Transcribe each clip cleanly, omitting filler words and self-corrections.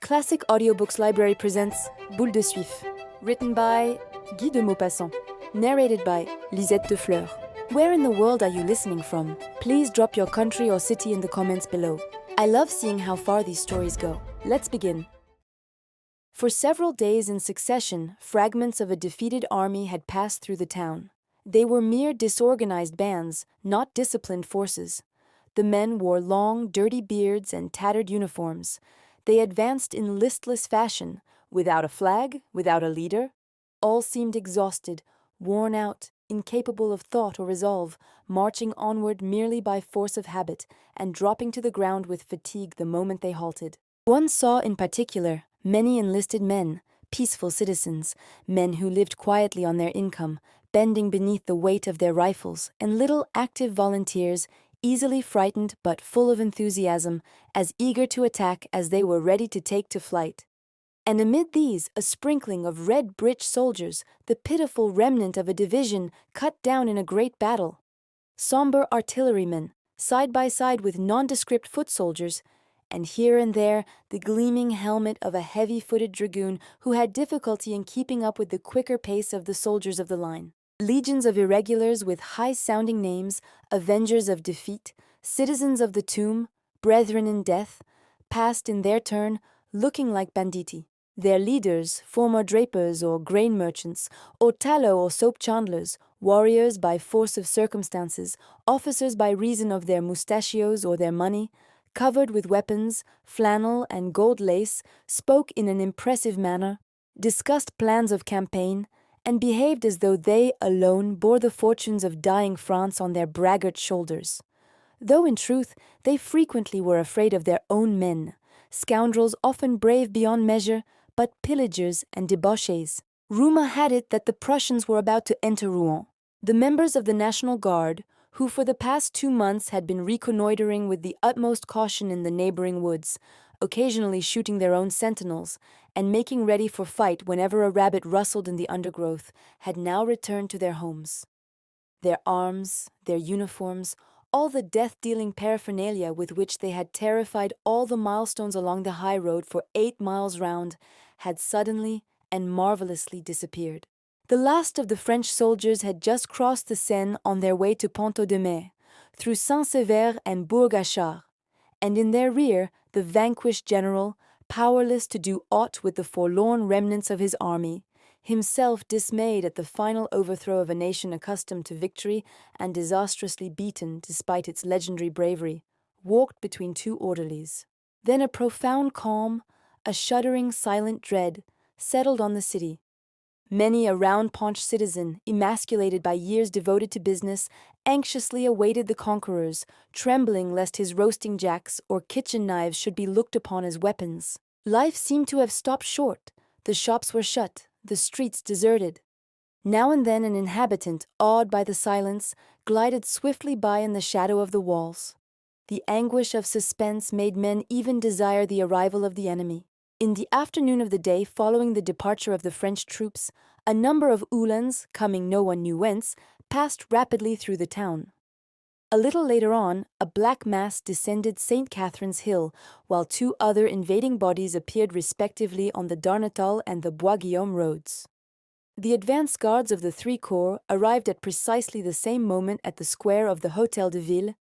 Classic Audiobooks Library presents Boule de Suif, written by Guy de Maupassant, narrated by Lisette de Fleur. Where in the world are you listening from? Please drop your country or city in the comments below. I love seeing how far these stories go. Let's begin. For several days in succession, fragments of a defeated army had passed through the town. They were mere disorganized bands, not disciplined forces. The men wore long, dirty beards and tattered uniforms. They advanced in listless fashion, without a flag, without a leader. All seemed exhausted, worn out, incapable of thought or resolve, marching onward merely by force of habit, and dropping to the ground with fatigue the moment they halted. One saw in particular many enlisted men, peaceful citizens, men who lived quietly on their income, bending beneath the weight of their rifles, and little active volunteers, easily frightened but full of enthusiasm, as eager to attack as they were ready to take to flight. And amid these, a sprinkling of red-breeched soldiers, the pitiful remnant of a division cut down in a great battle. Somber artillerymen, side by side with nondescript foot soldiers, and here and there the gleaming helmet of a heavy-footed dragoon who had difficulty in keeping up with the quicker pace of the soldiers of the line. Legions of irregulars with high-sounding names, avengers of defeat, citizens of the tomb, brethren in death, passed in their turn, looking like banditti. Their leaders, former drapers or grain merchants, or tallow or soap chandlers, warriors by force of circumstances, officers by reason of their mustachios or their money, covered with weapons, flannel and gold lace, spoke in an impressive manner, discussed plans of campaign, and behaved as though they alone bore the fortunes of dying France on their braggart shoulders. Though in truth they frequently were afraid of their own men, scoundrels often brave beyond measure, but pillagers and debauchees. Rumor had it that the Prussians were about to enter Rouen. The members of the National Guard, who for the past 2 months had been reconnoitering with the utmost caution in the neighboring woods, occasionally shooting their own sentinels, and making ready for fight whenever a rabbit rustled in the undergrowth, had now returned to their homes. Their arms, their uniforms, all the death-dealing paraphernalia with which they had terrified all the milestones along the high road for 8 miles round, had suddenly and marvelously disappeared. The last of the French soldiers had just crossed the Seine on their way to Pont-Audemer, through Saint-Sever and Bourg-Achard, and in their rear the vanquished general, powerless to do aught with the forlorn remnants of his army, himself dismayed at the final overthrow of a nation accustomed to victory and disastrously beaten despite its legendary bravery, walked between 2 orderlies. Then a profound calm, a shuddering silent dread, settled on the city. Many a round-paunched citizen, emasculated by years devoted to business, anxiously awaited the conquerors, trembling lest his roasting jacks or kitchen knives should be looked upon as weapons. Life seemed to have stopped short. The shops were shut, the streets deserted. Now and then an inhabitant, awed by the silence, glided swiftly by in the shadow of the walls. The anguish of suspense made men even desire the arrival of the enemy. In the afternoon of the day following the departure of the French troops, a number of Uhlans, coming no one knew whence, passed rapidly through the town. A little later on, a black mass descended St. Catherine's Hill, while 2 other invading bodies appeared respectively on the Darnetal and the Bois Guillaume roads. The advance guards of the 3 corps arrived at precisely the same moment at the square of the Hôtel de Ville,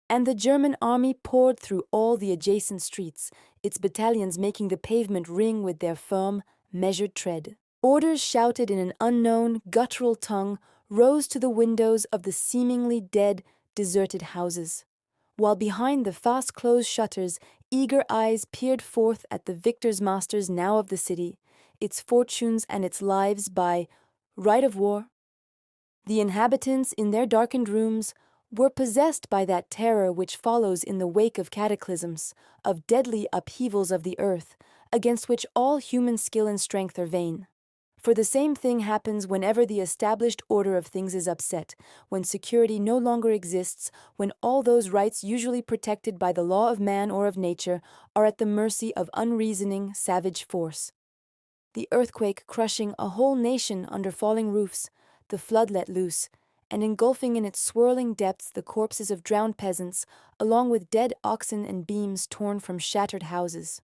and the German army poured through all the adjacent streets, its battalions making the pavement ring with their firm, measured tread. Orders shouted in an unknown, guttural tongue rose to the windows of the seemingly dead, deserted houses, while behind the fast-closed shutters eager eyes peered forth at the victor's masters now of the city, its fortunes and its lives by right of war. The inhabitants in their darkened rooms were possessed by that terror which follows in the wake of cataclysms, of deadly upheavals of the earth, against which all human skill and strength are vain. For the same thing happens whenever the established order of things is upset, when security no longer exists, when all those rights usually protected by the law of man or of nature are at the mercy of unreasoning, savage force. The earthquake crushing a whole nation under falling roofs, the flood let loose, and engulfing in its swirling depths the corpses of drowned peasants, along with dead oxen and beams torn from shattered houses.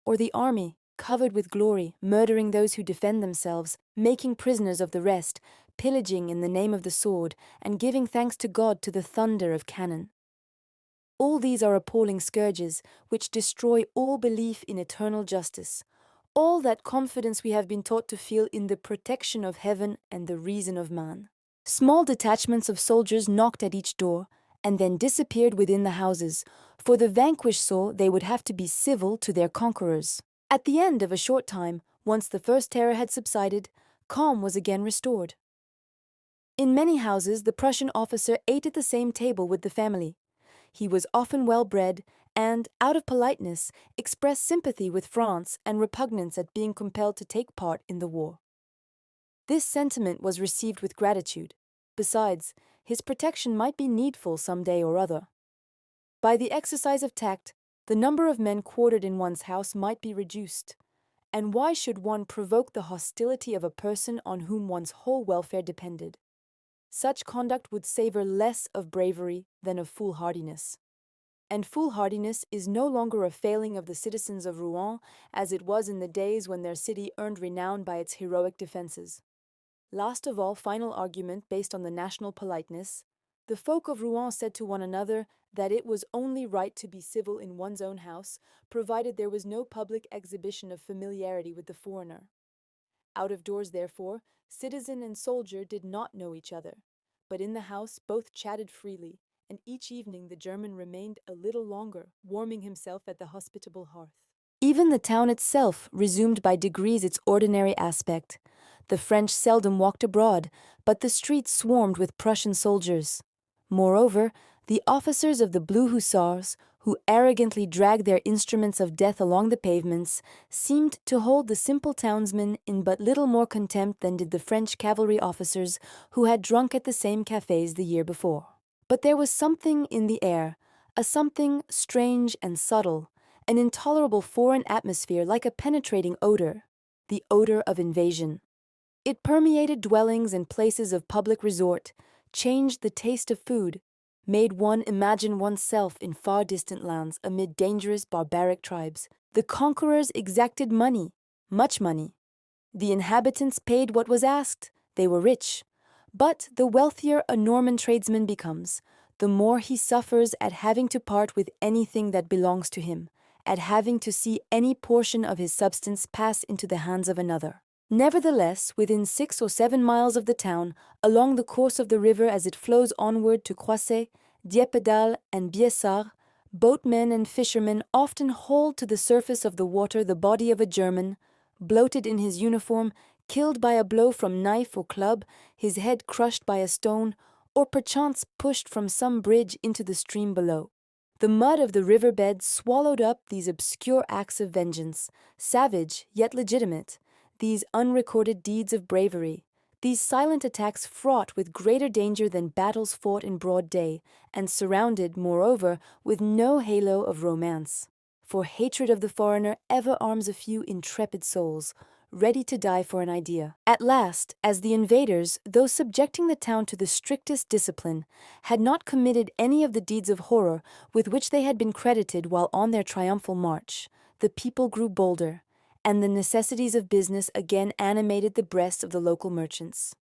or the army, covered with glory, murdering those who defend themselves, making prisoners of the rest, pillaging in the name of the sword, and giving thanks to God to the thunder of cannon. All these are appalling scourges which destroy all belief in eternal justice, all that confidence we have been taught to feel in the protection of heaven and the reason of man. Small detachments of soldiers knocked at each door, and then disappeared within the houses, for the vanquished saw they would have to be civil to their conquerors. At the end of a short time, once the first terror had subsided, calm was again restored. In many houses, the Prussian officer ate at the same table with the family. He was often well-bred and, out of politeness, expressed sympathy with France and repugnance at being compelled to take part in the war. This sentiment was received with gratitude. Besides, his protection might be needful some day or other. By the exercise of tact, the number of men quartered in one's house might be reduced. And why should one provoke the hostility of a person on whom one's whole welfare depended? Such conduct would savor less of bravery than of foolhardiness. And foolhardiness is no longer a failing of the citizens of Rouen as it was in the days when their city earned renown by its heroic defenses. Last of all, final argument based on the national politeness, the folk of Rouen said to one another that it was only right to be civil in one's own house, provided there was no public exhibition of familiarity with the foreigner. Out of doors, therefore, citizen and soldier did not know each other, but in the house both chatted freely, and each evening the German remained a little longer, warming himself at the hospitable hearth. Even the town itself resumed by degrees its ordinary aspect. The French seldom walked abroad, but the streets swarmed with Prussian soldiers. Moreover, the officers of the Blue Hussars, who arrogantly dragged their instruments of death along the pavements, seemed to hold the simple townsmen in but little more contempt than did the French cavalry officers who had drunk at the same cafes the year before. But there was something in the air, a something strange and subtle, an intolerable foreign atmosphere like a penetrating odor, the odor of invasion. It permeated dwellings and places of public resort, changed the taste of food, made one imagine oneself in far distant lands amid dangerous barbaric tribes. The conquerors exacted money, much money. The inhabitants paid what was asked, they were rich. But the wealthier a Norman tradesman becomes, the more he suffers at having to part with anything that belongs to him, at having to see any portion of his substance pass into the hands of another. Nevertheless, within 6 or 7 miles of the town, along the course of the river as it flows onward to Croisset, Dieppedalle, and Biessart, boatmen and fishermen often hauled to the surface of the water the body of a German, bloated in his uniform, killed by a blow from knife or club, his head crushed by a stone, or perchance pushed from some bridge into the stream below. The mud of the riverbed swallowed up these obscure acts of vengeance, savage yet legitimate, these unrecorded deeds of bravery, these silent attacks fraught with greater danger than battles fought in broad day, and surrounded, moreover, with no halo of romance. For hatred of the foreigner ever arms a few intrepid souls, ready to die for an idea. At last, as the invaders, though subjecting the town to the strictest discipline, had not committed any of the deeds of horror with which they had been credited while on their triumphal march, the people grew bolder, and the necessities of business again animated the breasts of the local merchants.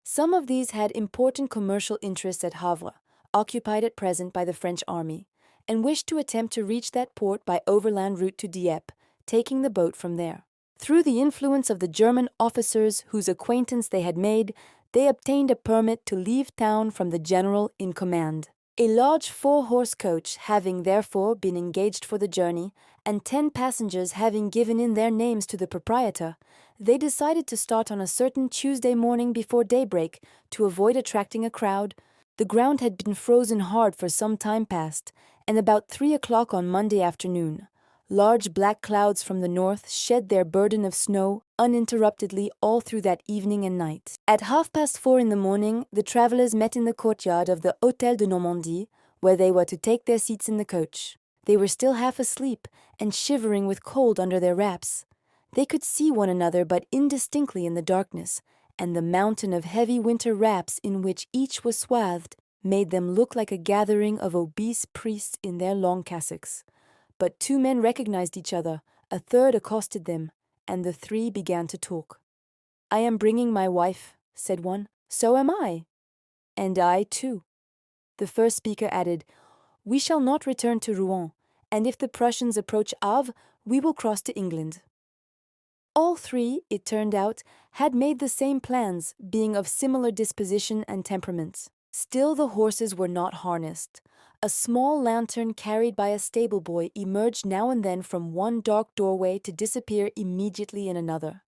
Some of these had important commercial interests at Havre, occupied at present by the French army, and wished to attempt to reach that port by overland route to Dieppe, taking the boat from there. Through the influence of the German officers whose acquaintance they had made, they obtained a permit to leave town from the general in command. A large 4-horse coach having therefore been engaged for the journey, and 10 passengers having given in their names to the proprietor, they decided to start on a certain Tuesday morning before daybreak to avoid attracting a crowd. The ground had been frozen hard for some time past, and about 3 o'clock on Monday afternoon, large black clouds from the north shed their burden of snow uninterruptedly all through that evening and night. At 4:30 in the morning, the travellers met in the courtyard of the Hôtel de Normandie, where they were to take their seats in the coach. They were still half asleep and shivering with cold under their wraps. They could see one another but indistinctly in the darkness, and the mountain of heavy winter wraps in which each was swathed made them look like a gathering of obese priests in their long cassocks. But 2 men recognized each other, a third accosted them, and the three began to talk. "I am bringing my wife," said one. "So am I." "And I too." The first speaker added, "We shall not return to Rouen, and if the Prussians approach Havre, we will cross to England." All three, it turned out, had made the same plans, being of similar disposition and temperament. Still the horses were not harnessed. A small lantern carried by a stable boy emerged now and then from one dark doorway to disappear immediately in another.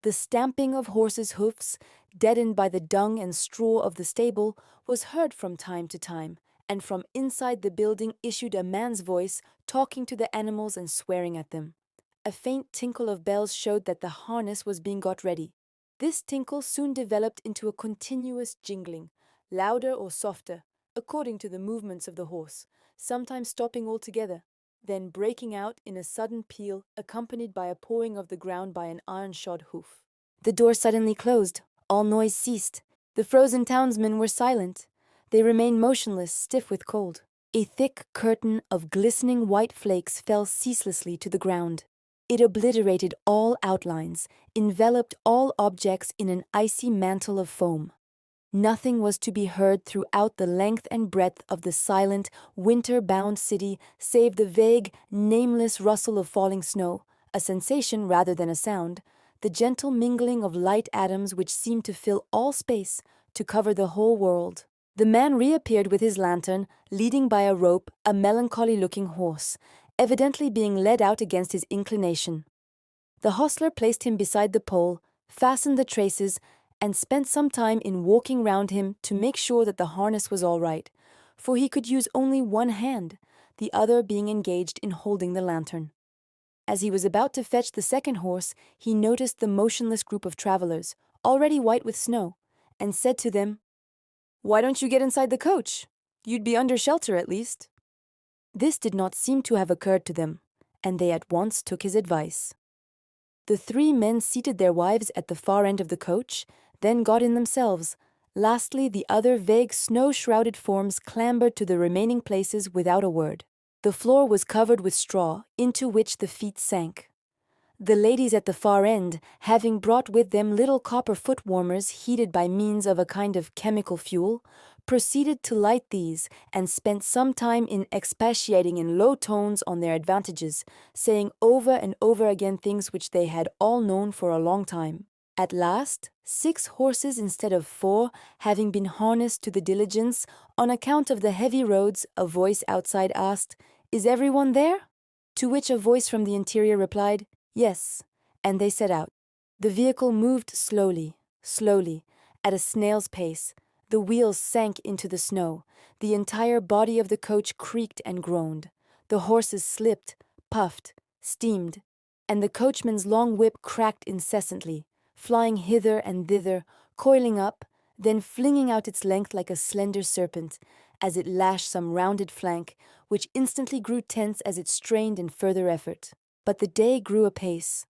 The stamping of horses' hoofs, deadened by the dung and straw of the stable, was heard from time to time, and from inside the building issued a man's voice, talking to the animals and swearing at them. A faint tinkle of bells showed that the harness was being got ready. This tinkle soon developed into a continuous jingling, louder or softer, according to the movements of the horse, sometimes stopping altogether, then breaking out in a sudden peal accompanied by a pawing of the ground by an iron-shod hoof. The door suddenly closed. All noise ceased. The frozen townsmen were silent. They remained motionless, stiff with cold. A thick curtain of glistening white flakes fell ceaselessly to the ground. It obliterated all outlines, enveloped all objects in an icy mantle of foam. Nothing was to be heard throughout the length and breadth of the silent, winter-bound city save the vague, nameless rustle of falling snow, a sensation rather than a sound, the gentle mingling of light atoms which seemed to fill all space, to cover the whole world. The man reappeared with his lantern, leading by a rope a melancholy-looking horse, evidently being led out against his inclination. The hostler placed him beside the pole, fastened the traces, and spent some time in walking round him to make sure that the harness was all right, for he could use only one hand, the other being engaged in holding the lantern. As he was about to fetch the second horse, he noticed the motionless group of travelers, already white with snow, and said to them, "Why don't you get inside the coach? You'd be under shelter at least." This did not seem to have occurred to them, and they at once took his advice. The three men seated their wives at the far end of the coach, then got in themselves. Lastly, the other vague snow-shrouded forms clambered to the remaining places without a word. The floor was covered with straw, into which the feet sank. The ladies at the far end, having brought with them little copper foot-warmers heated by means of a kind of chemical fuel, proceeded to light these, and spent some time in expatiating in low tones on their advantages, saying over and over again things which they had all known for a long time. At last, 6 horses instead of 4, having been harnessed to the diligence, on account of the heavy roads, a voice outside asked, "Is everyone there?" To which a voice from the interior replied, "Yes," and they set out. The vehicle moved slowly, slowly, at a snail's pace. The wheels sank into the snow. The entire body of the coach creaked and groaned. The horses slipped, puffed, steamed, and the coachman's long whip cracked incessantly, flying hither and thither, coiling up, then flinging out its length like a slender serpent, as it lashed some rounded flank, which instantly grew tense as it strained in further effort. But the day grew apace.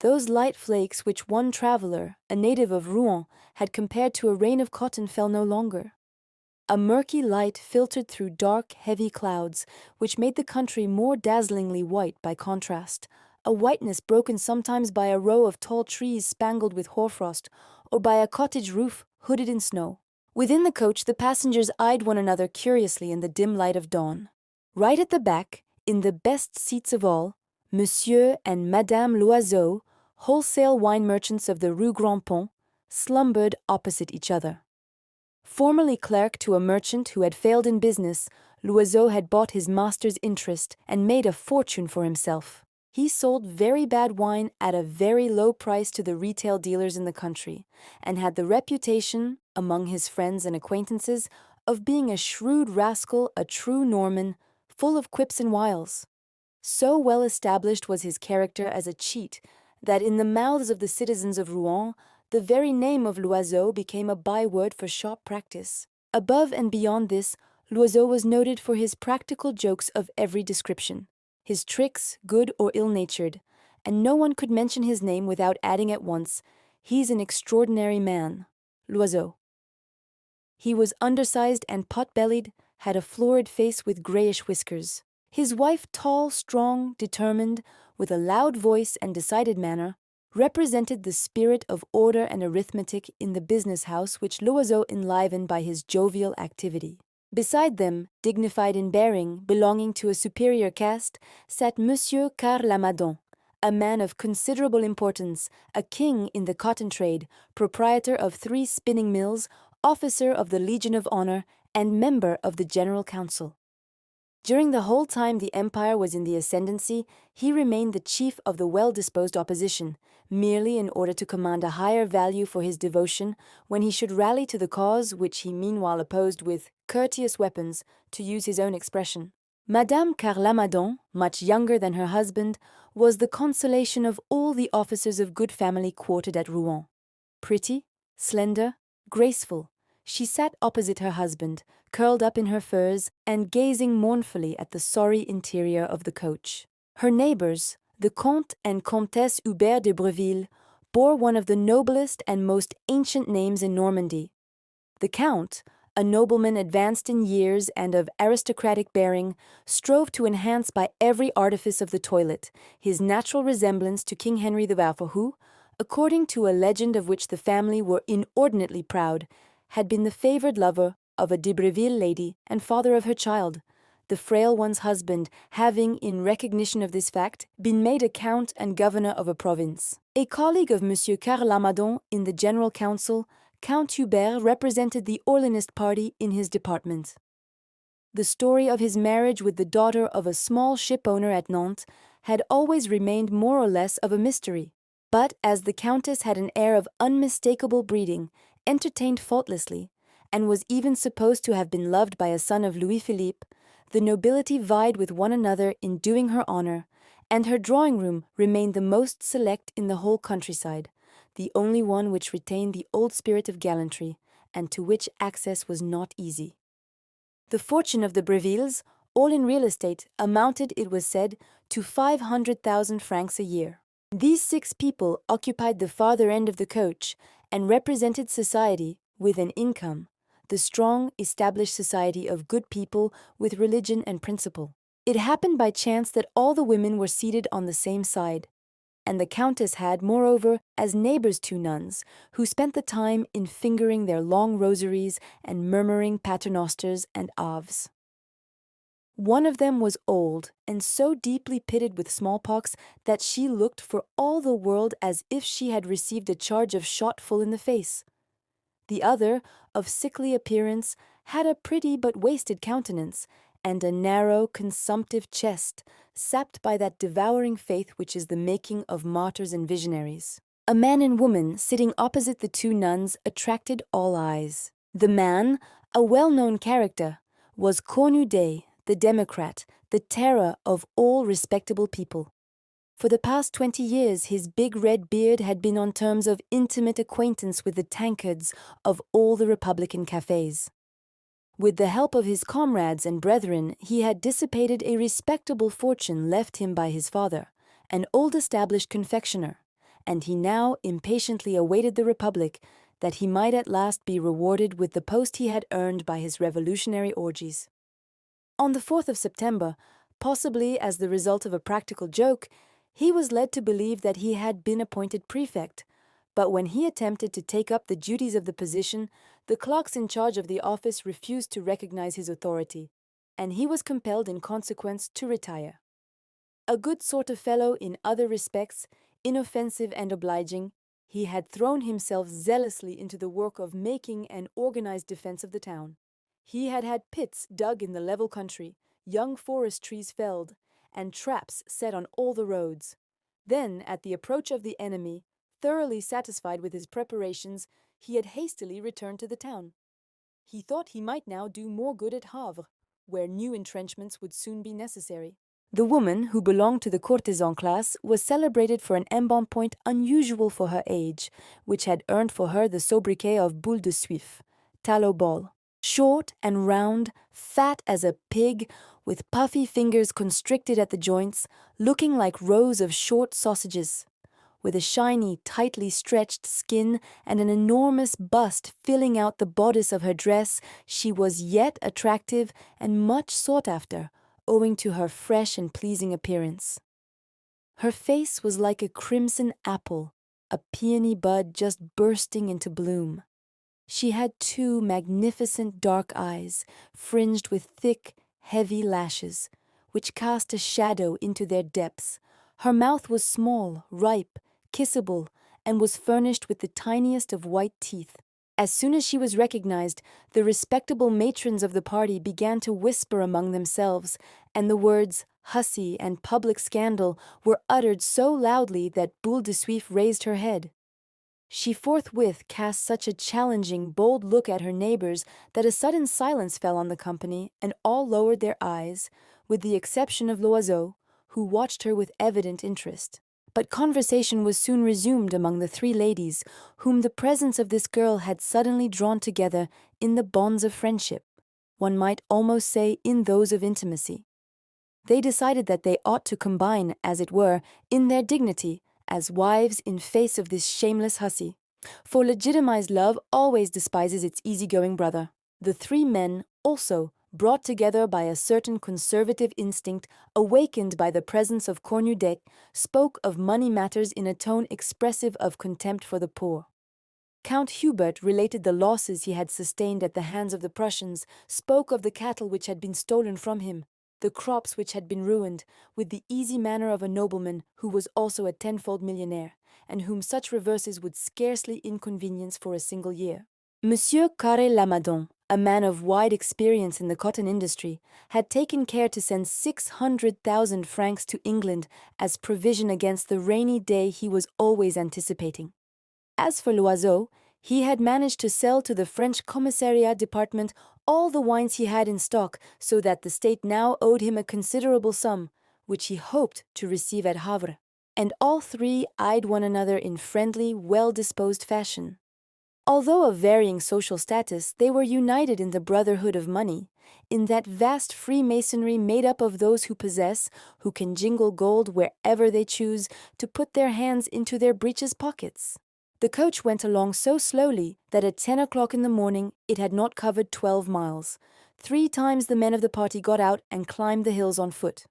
Those light flakes which one traveler, a native of Rouen, had compared to a rain of cotton fell no longer. A murky light filtered through dark, heavy clouds, which made the country more dazzlingly white by contrast, a whiteness broken sometimes by a row of tall trees spangled with hoarfrost, or by a cottage roof hooded in snow. Within the coach the passengers eyed one another curiously in the dim light of dawn. Right at the back, in the best seats of all, Monsieur and Madame Loiseau, wholesale wine merchants of the Rue Grand Pont, slumbered opposite each other. Formerly clerk to a merchant who had failed in business, Loiseau had bought his master's interest and made a fortune for himself. He sold very bad wine at a very low price to the retail dealers in the country, and had the reputation, among his friends and acquaintances, of being a shrewd rascal, a true Norman, full of quips and wiles. So well established was his character as a cheat that in the mouths of the citizens of Rouen, the very name of Loiseau became a byword for sharp practice. Above and beyond this, Loiseau was noted for his practical jokes of every description, his tricks, good or ill-natured, and no one could mention his name without adding at once, "He's an extraordinary man, Loiseau." He was undersized and pot-bellied, had a florid face with greyish whiskers. His wife, tall, strong, determined, with a loud voice and decided manner, represented the spirit of order and arithmetic in the business house which Loiseau enlivened by his jovial activity. Beside them, dignified in bearing, belonging to a superior caste, sat Monsieur Carl Lamadon, a man of considerable importance, a king in the cotton trade, proprietor of 3 spinning mills, officer of the Legion of Honor, and member of the General Council. During the whole time the empire was in the ascendancy, he remained the chief of the well-disposed opposition, merely in order to command a higher value for his devotion when he should rally to the cause which he meanwhile opposed with courteous weapons, to use his own expression. Madame Carlamadon, much younger than her husband, was the consolation of all the officers of good family quartered at Rouen. Pretty, slender, graceful, she sat opposite her husband, curled up in her furs and gazing mournfully at the sorry interior of the coach. Her neighbors, the Comte and Comtesse Hubert de Breville, bore one of the noblest and most ancient names in Normandy. The Count, a nobleman advanced in years and of aristocratic bearing, strove to enhance by every artifice of the toilet his natural resemblance to King Henry IV, who, according to a legend of which the family were inordinately proud, had been the favored lover of a de Breville lady and father of her child, the frail one's husband having, in recognition of this fact, been made a count and governor of a province. A colleague of Monsieur Carl Lamadon in the General Council, Count Hubert represented the Orleanist party in his department. The story of his marriage with the daughter of a small ship owner at Nantes had always remained more or less of a mystery, but as the Countess had an air of unmistakable breeding, entertained faultlessly, and was even supposed to have been loved by a son of Louis Philippe, the nobility vied with one another in doing her honor, and her drawing-room remained the most select in the whole countryside, the only one which retained the old spirit of gallantry, and to which access was not easy. The fortune of the Brevilles, all in real estate, amounted, it was said, to 500,000 francs a year. These 6 people occupied the farther end of the coach, and represented society, with an income, the strong, established society of good people with religion and principle. It happened by chance that all the women were seated on the same side, and the Countess had, moreover, as neighbors 2 nuns, who spent the time in fingering their long rosaries and murmuring paternosters and aves. One of them was old, and so deeply pitted with smallpox that she looked for all the world as if she had received a charge of shot full in the face. The other, of sickly appearance, had a pretty but wasted countenance, and a narrow, consumptive chest, sapped by that devouring faith which is the making of martyrs and visionaries. A man and woman sitting opposite the 2 nuns attracted all eyes. The man, a well-known character, was Cornudet, the Democrat, the terror of all respectable people. For the past 20 years his big red beard had been on terms of intimate acquaintance with the tankards of all the Republican cafes. With the help of his comrades and brethren, he had dissipated a respectable fortune left him by his father, an old established confectioner, and he now impatiently awaited the Republic, that he might at last be rewarded with the post he had earned by his revolutionary orgies. On the 4th of September, possibly as the result of a practical joke, he was led to believe that he had been appointed prefect, but when he attempted to take up the duties of the position, the clerks in charge of the office refused to recognize his authority, and he was compelled in consequence to retire. A good sort of fellow in other respects, inoffensive and obliging, he had thrown himself zealously into the work of making an organized defense of the town. He had had pits dug in the level country, young forest trees felled, and traps set on all the roads. Then, at the approach of the enemy, thoroughly satisfied with his preparations, he had hastily returned to the town. He thought he might now do more good at Havre, where new entrenchments would soon be necessary. The woman, who belonged to the courtesan class, was celebrated for an embonpoint unusual for her age, which had earned for her the sobriquet of Boule de Suif, tallow ball. Short and round, fat as a pig, with puffy fingers constricted at the joints, looking like rows of short sausages. With a shiny, tightly stretched skin and an enormous bust filling out the bodice of her dress, she was yet attractive and much sought after, owing to her fresh and pleasing appearance. Her face was like a crimson apple, a peony bud just bursting into bloom. She had two magnificent dark eyes, fringed with thick, heavy lashes, which cast a shadow into their depths. Her mouth was small, ripe, kissable, and was furnished with the tiniest of white teeth. As soon as she was recognized, the respectable matrons of the party began to whisper among themselves, and the words hussy and public scandal were uttered so loudly that Boule de Suif raised her head. She forthwith cast such a challenging, bold look at her neighbors that a sudden silence fell on the company, and all lowered their eyes, with the exception of Loiseau, who watched her with evident interest. But conversation was soon resumed among the three ladies, whom the presence of this girl had suddenly drawn together in the bonds of friendship, one might almost say in those of intimacy. They decided that they ought to combine, as it were, in their dignity, as wives in face of this shameless hussy. For legitimized love always despises its easygoing brother. The three men, also, brought together by a certain conservative instinct, awakened by the presence of Cornudet, spoke of money matters in a tone expressive of contempt for the poor. Count Hubert related the losses he had sustained at the hands of the Prussians, spoke of the cattle which had been stolen from him, the crops which had been ruined, with the easy manner of a nobleman who was also a tenfold millionaire, and whom such reverses would scarcely inconvenience for a single year. Monsieur Carré-Lamadon, a man of wide experience in the cotton industry, had taken care to send 600,000 francs to England as provision against the rainy day he was always anticipating. As for Loiseau, he had managed to sell to the French Commissariat Department all the wines he had in stock, so that the state now owed him a considerable sum, which he hoped to receive at Havre. And all three eyed one another in friendly, well-disposed fashion. Although of varying social status, they were united in the brotherhood of money, in that vast Freemasonry made up of those who possess, who can jingle gold wherever they choose, to put their hands into their breeches pockets. The coach went along so slowly that at 10 o'clock in the morning it had not covered 12 miles. 3 times the men of the party got out and climbed the hills on foot.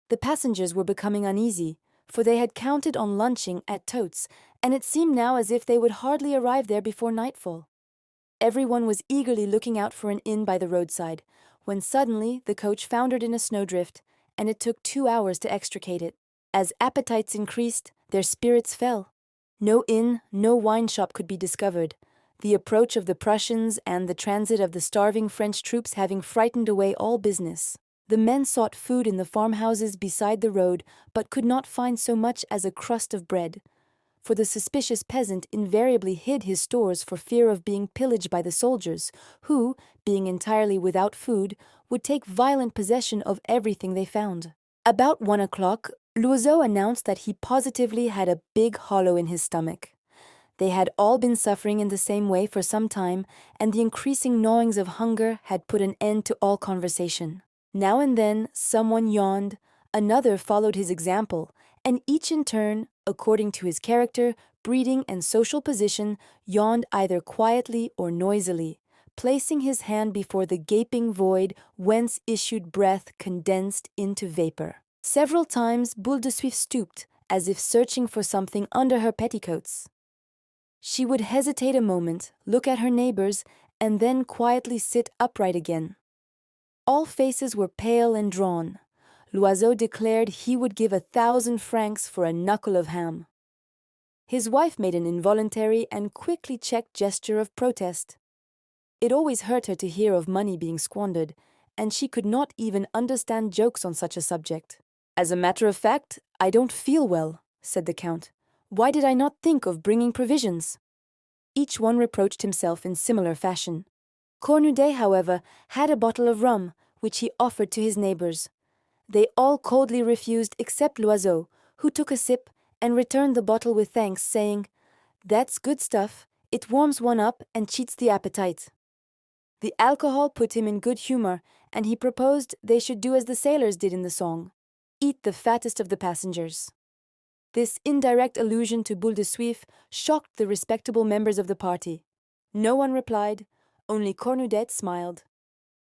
The passengers were becoming uneasy, for they had counted on lunching at Totes, and it seemed now as if they would hardly arrive there before nightfall. Everyone was eagerly looking out for an inn by the roadside, when suddenly the coach foundered in a snowdrift, and it took 2 hours to extricate it. As appetites increased, their spirits fell. No inn, no wine shop could be discovered, the approach of the Prussians and the transit of the starving French troops having frightened away all business. The men sought food in the farmhouses beside the road, but could not find so much as a crust of bread, for the suspicious peasant invariably hid his stores for fear of being pillaged by the soldiers, who, being entirely without food, would take violent possession of everything they found. About 1 o'clock, Loiseau announced that he positively had a big hollow in his stomach. They had all been suffering in the same way for some time, and the increasing gnawings of hunger had put an end to all conversation. Now and then someone yawned, another followed his example, and each in turn, according to his character, breeding, and social position, yawned either quietly or noisily, placing his hand before the gaping void whence issued breath condensed into vapor. Several times Boule de Suif stooped, as if searching for something under her petticoats. She would hesitate a moment, look at her neighbors, and then quietly sit upright again. All faces were pale and drawn. Loiseau declared he would give 1,000 francs for a knuckle of ham. His wife made an involuntary and quickly checked gesture of protest. It always hurt her to hear of money being squandered, and she could not even understand jokes on such a subject. "As a matter of fact, I don't feel well," said the Count. "Why did I not think of bringing provisions?" Each one reproached himself in similar fashion. Cornudet, however, had a bottle of rum, which he offered to his neighbors. They all coldly refused except Loiseau, who took a sip and returned the bottle with thanks, saying, "That's good stuff, it warms one up and cheats the appetite." The alcohol put him in good humor, and he proposed they should do as the sailors did in the song, eat the fattest of the passengers. This indirect allusion to Boule de Suif shocked the respectable members of the party. No one replied, only Cornudet smiled.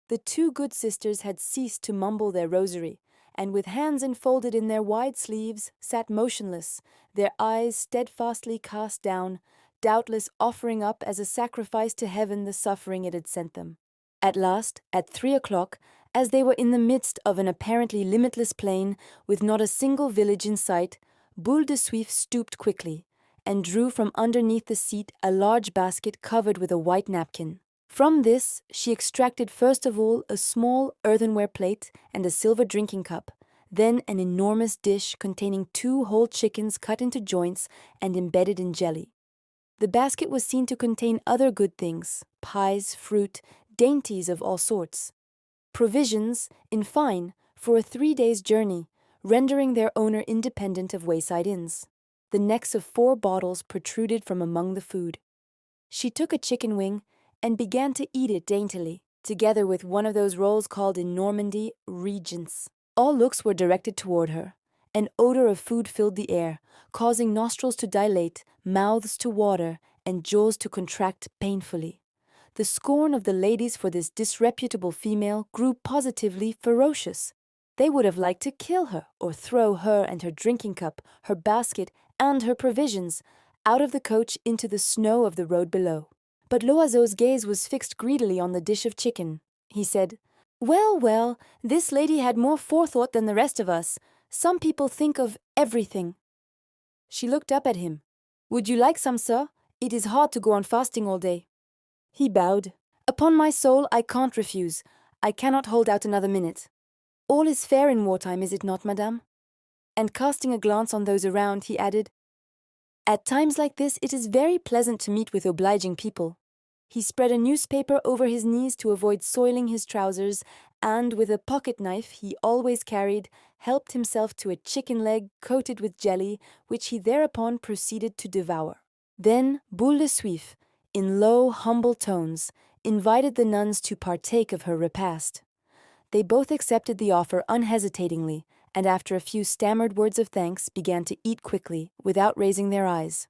The two good sisters had ceased to mumble their rosary, and with hands enfolded in their wide sleeves, sat motionless, their eyes steadfastly cast down, doubtless offering up as a sacrifice to heaven the suffering it had sent them. At last, at 3 o'clock, as they were in the midst of an apparently limitless plain, with not a single village in sight, Boule de Suif stooped quickly, and drew from underneath the seat a large basket covered with a white napkin. From this she extracted first of all a small earthenware plate and a silver drinking cup, then an enormous dish containing 2 whole chickens cut into joints and embedded in jelly. The basket was seen to contain other good things, pies, fruit, dainties of all sorts. Provisions, in fine, for a 3 days' journey, rendering their owner independent of wayside inns. The necks of 4 bottles protruded from among the food. She took a chicken wing and began to eat it daintily, together with one of those rolls called in Normandy regents. All looks were directed toward her. An odor of food filled the air, causing nostrils to dilate, mouths to water, and jaws to contract painfully. The scorn of the ladies for this disreputable female grew positively ferocious. They would have liked to kill her, or throw her and her drinking cup, her basket, and her provisions out of the coach into the snow of the road below. But Loiseau's gaze was fixed greedily on the dish of chicken. He said, "Well, well, this lady had more forethought than the rest of us. Some people think of everything." She looked up at him. "Would you like some, sir? It is hard to go on fasting all day." He bowed. "Upon my soul, I can't refuse. I cannot hold out another minute. All is fair in wartime, is it not, madame?" And casting a glance on those around, he added, "At times like this, it is very pleasant to meet with obliging people." He spread a newspaper over his knees to avoid soiling his trousers, and with a pocket knife he always carried, helped himself to a chicken leg coated with jelly, which he thereupon proceeded to devour. Then Boule de Suif, in low, humble tones, invited the nuns to partake of her repast. They both accepted the offer unhesitatingly, and after a few stammered words of thanks began to eat quickly, without raising their eyes.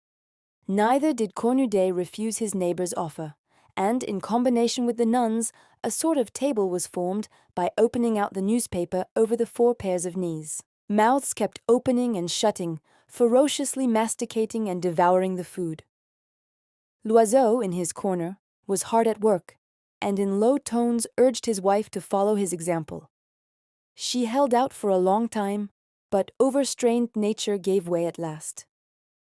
Neither did Cornudet refuse his neighbor's offer, and in combination with the nuns, a sort of table was formed by opening out the newspaper over the 4 pairs of knees. Mouths kept opening and shutting, ferociously masticating and devouring the food. Loiseau, in his corner, was hard at work, and in low tones urged his wife to follow his example. She held out for a long time, but overstrained nature gave way at last.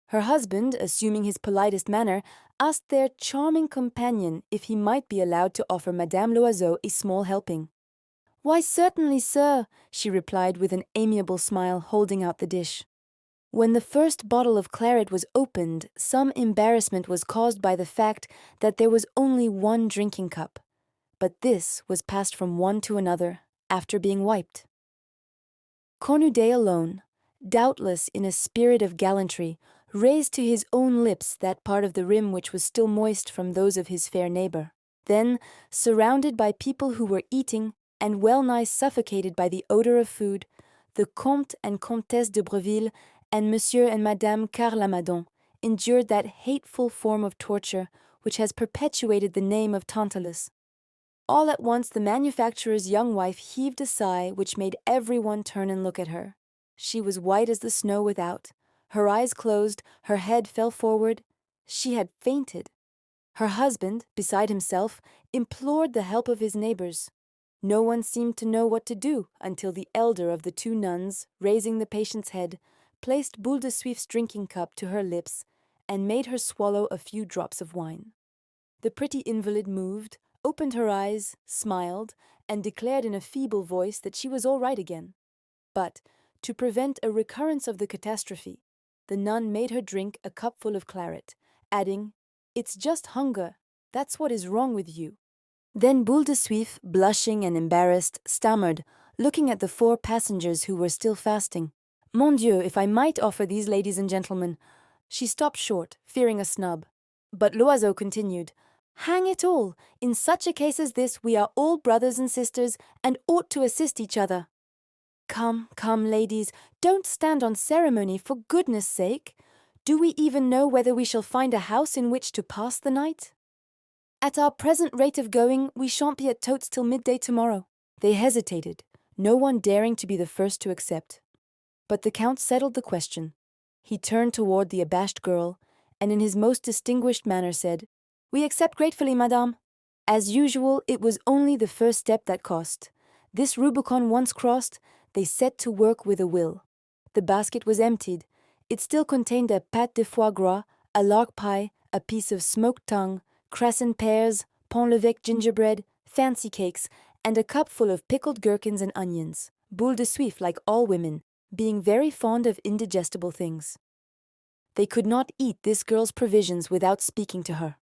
Her husband, assuming his politest manner, asked their charming companion if he might be allowed to offer Madame Loiseau a small helping. "Why, certainly, sir," she replied with an amiable smile, holding out the dish. When the first bottle of claret was opened, some embarrassment was caused by the fact that there was only 1 drinking cup, but this was passed from one to another, after being wiped. Cornudet alone, doubtless in a spirit of gallantry, raised to his own lips that part of the rim which was still moist from those of his fair neighbor. Then, surrounded by people who were eating, and well-nigh suffocated by the odor of food, the Comte and Comtesse de Breville and Monsieur and Madame Carlamadon endured that hateful form of torture which has perpetuated the name of Tantalus. All at once the manufacturer's young wife heaved a sigh which made everyone turn and look at her. She was white as the snow without. Her eyes closed, her head fell forward. She had fainted. Her husband, beside himself, implored the help of his neighbors. No one seemed to know what to do until the elder of the 2 nuns, raising the patient's head, placed Boule de Suif's drinking cup to her lips and made her swallow a few drops of wine. The pretty invalid moved, opened her eyes, smiled, and declared in a feeble voice that she was all right again. But, to prevent a recurrence of the catastrophe, the nun made her drink a cupful of claret, adding, "It's just hunger. That's what is wrong with you." Then Boule de Suif, blushing and embarrassed, stammered, looking at the 4 passengers who were still fasting, "Mon Dieu, if I might offer these ladies and gentlemen—" She stopped short, fearing a snub. But Loiseau continued, "Hang it all! In such a case as this, we are all brothers and sisters, and ought to assist each other. Come, come, ladies, don't stand on ceremony, for goodness' sake. Do we even know whether we shall find a house in which to pass the night? At our present rate of going, we shan't be at Totes till midday tomorrow." They hesitated, no one daring to be the first to accept. But the Count settled the question. He turned toward the abashed girl, and in his most distinguished manner said, "We accept gratefully, madame." As usual, it was only the first step that cost. This Rubicon once crossed, they set to work with a will. The basket was emptied. It still contained a pâte de foie gras, a lark pie, a piece of smoked tongue, crescent pears, Pont l'Evêque gingerbread, fancy cakes, and a cup full of pickled gherkins and onions. Boule de Suif, like all women, being very fond of indigestible things. They could not eat this girl's provisions without speaking to her.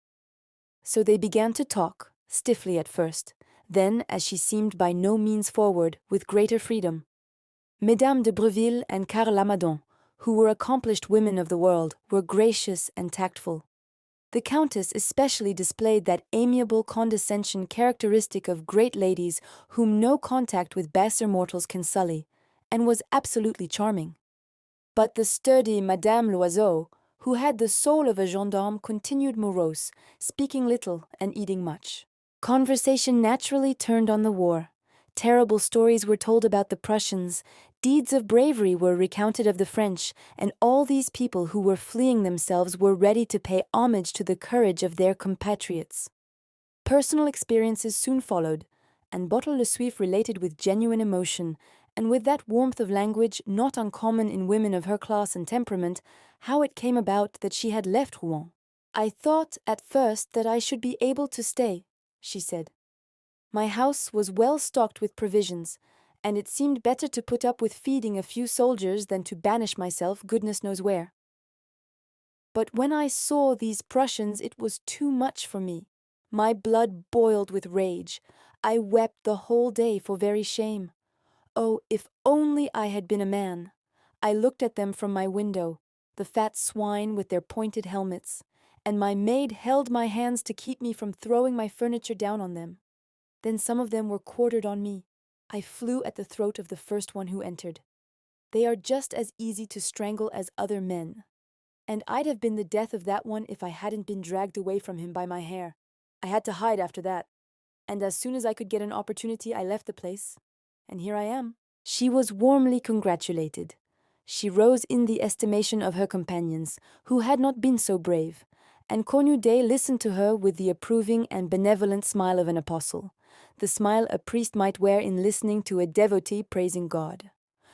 So they began to talk, stiffly at first, then, as she seemed by no means forward, with greater freedom. Mesdames de Breville and Karl Lamadon, who were accomplished women of the world, were gracious and tactful. The Countess especially displayed that amiable condescension characteristic of great ladies whom no contact with baser mortals can sully, and was absolutely charming. But the sturdy Madame Loiseau, who had the soul of a gendarme, continued morose, speaking little and eating much. Conversation naturally turned on the war. Terrible stories were told about the Prussians, deeds of bravery were recounted of the French, and all these people who were fleeing themselves were ready to pay homage to the courage of their compatriots. Personal experiences soon followed, and Boule de Suif related with genuine emotion, and with that warmth of language not uncommon in women of her class and temperament, how it came about that she had left Rouen. "I thought at first that I should be able to stay," she said. "My house was well stocked with provisions, and it seemed better to put up with feeding a few soldiers than to banish myself goodness knows where. But when I saw these Prussians, it was too much for me. My blood boiled with rage. I wept the whole day for very shame. Oh, if only I had been a man! I looked at them from my window, the fat swine with their pointed helmets, and my maid held my hands to keep me from throwing my furniture down on them. Then some of them were quartered on me. I flew at the throat of the first one who entered. They are just as easy to strangle as other men. And I'd have been the death of that one if I hadn't been dragged away from him by my hair. I had to hide after that. And as soon as I could get an opportunity, I left the place. And here I am." She was warmly congratulated. She rose in the estimation of her companions, who had not been so brave, and Cornudet listened to her with the approving and benevolent smile of an apostle, the smile a priest might wear in listening to a devotee praising God.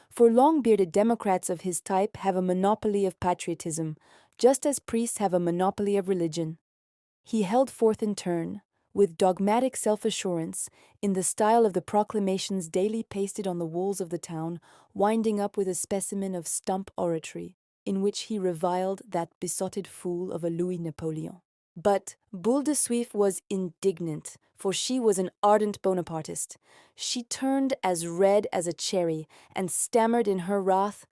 For long-bearded Democrats of his type have a monopoly of patriotism, just as priests have a monopoly of religion. He held forth in turn, with dogmatic self-assurance, in the style of the proclamations daily pasted on the walls of the town, winding up with a specimen of stump oratory, in which he reviled that besotted fool of a Louis Napoleon. But Boule de Suif was indignant, for she was an ardent Bonapartist. She turned as red as a cherry, and stammered in her wrath,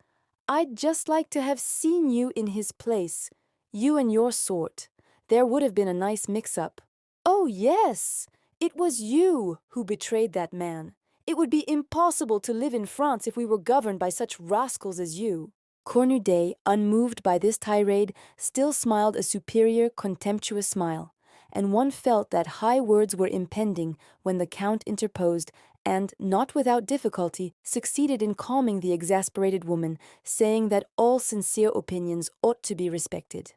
"I'd just like to have seen you in his place, you and your sort. There would have been a nice mix-up. Oh, yes, it was you who betrayed that man. It would be impossible to live in France if we were governed by such rascals as you." Cornudet, unmoved by this tirade, still smiled a superior, contemptuous smile, and one felt that high words were impending when the Count interposed and, not without difficulty, succeeded in calming the exasperated woman, saying that all sincere opinions ought to be respected.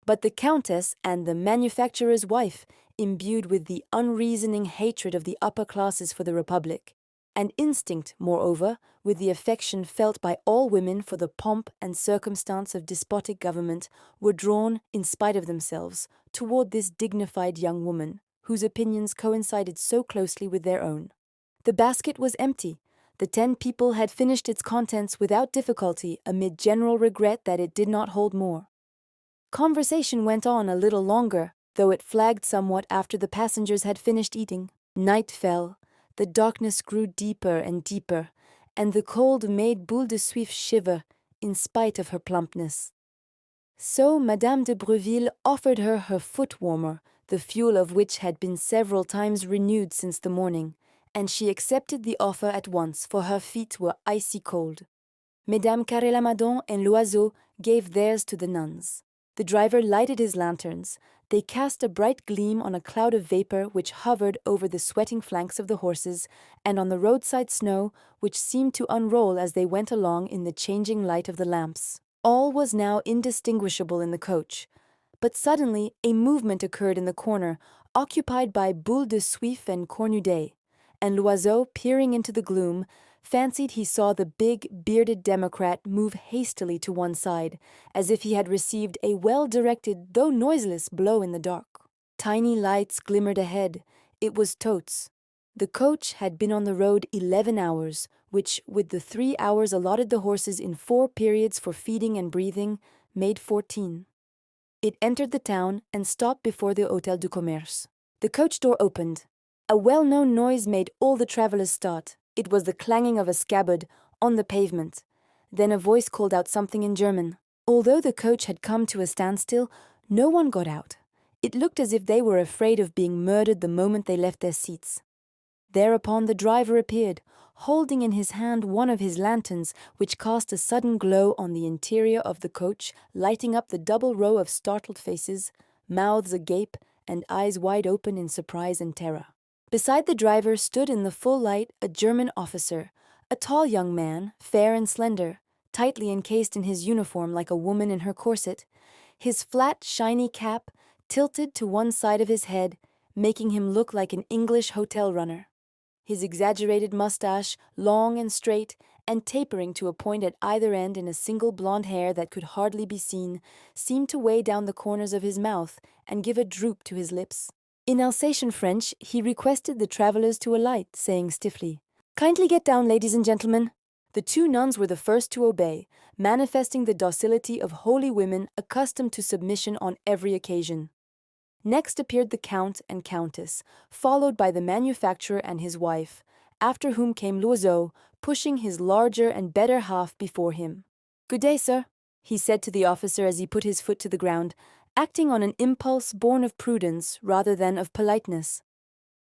But the Countess and the manufacturer's wife, imbued with the unreasoning hatred of the upper classes for the Republic, and instinct, moreover, with the affection felt by all women for the pomp and circumstance of despotic government, were drawn, in spite of themselves, toward this dignified young woman, whose opinions coincided so closely with their own. The basket was empty. The 10 people had finished its contents without difficulty, amid general regret that it did not hold more. Conversation went on a little longer, though it flagged somewhat after the passengers had finished eating. Night fell, the darkness grew deeper and deeper, and the cold made Boule de Suif shiver, in spite of her plumpness. So Madame de Breville offered her her foot-warmer, the fuel of which had been several times renewed since the morning, and she accepted the offer at once, for her feet were icy cold. Mesdames Carré-Lamadon and Loiseau gave theirs to the nuns. The driver lighted his lanterns. They cast a bright gleam on a cloud of vapor which hovered over the sweating flanks of the horses and on the roadside snow which seemed to unroll as they went along in the changing light of the lamps. All was now indistinguishable in the coach. But suddenly a movement occurred in the corner, occupied by Boule de Suif and Cornudet, and Loiseau, peering into the gloom, fancied he saw the big, bearded Democrat move hastily to one side, as if he had received a well-directed, though noiseless, blow in the dark. Tiny lights glimmered ahead. It was Totes. The coach had been on the road 11 hours, which, with the 3 hours allotted the horses in 4 periods for feeding and breathing, made 14. It entered the town and stopped before the Hôtel du Commerce. The coach door opened. A well-known noise made all the travellers start. It was the clanging of a scabbard on the pavement. Then a voice called out something in German. Although the coach had come to a standstill, no one got out. It looked as if they were afraid of being murdered the moment they left their seats. Thereupon the driver appeared, holding in his hand one of his lanterns, which cast a sudden glow on the interior of the coach, lighting up the double row of startled faces, mouths agape, and eyes wide open in surprise and terror. Beside the driver stood in the full light a German officer, a tall young man, fair and slender, tightly encased in his uniform like a woman in her corset, his flat, shiny cap tilted to one side of his head, making him look like an English hotel runner. His exaggerated mustache, long and straight, and tapering to a point at either end in a single blonde hair that could hardly be seen, seemed to weigh down the corners of his mouth and give a droop to his lips. In Alsatian French, he requested the travellers to alight, saying stiffly, "Kindly get down, ladies and gentlemen." The 2 nuns were the first to obey, manifesting the docility of holy women accustomed to submission on every occasion. Next appeared the Count and Countess, followed by the manufacturer and his wife, after whom came Loiseau, pushing his larger and better half before him. "Good day, sir," he said to the officer as he put his foot to the ground, acting on an impulse born of prudence rather than of politeness.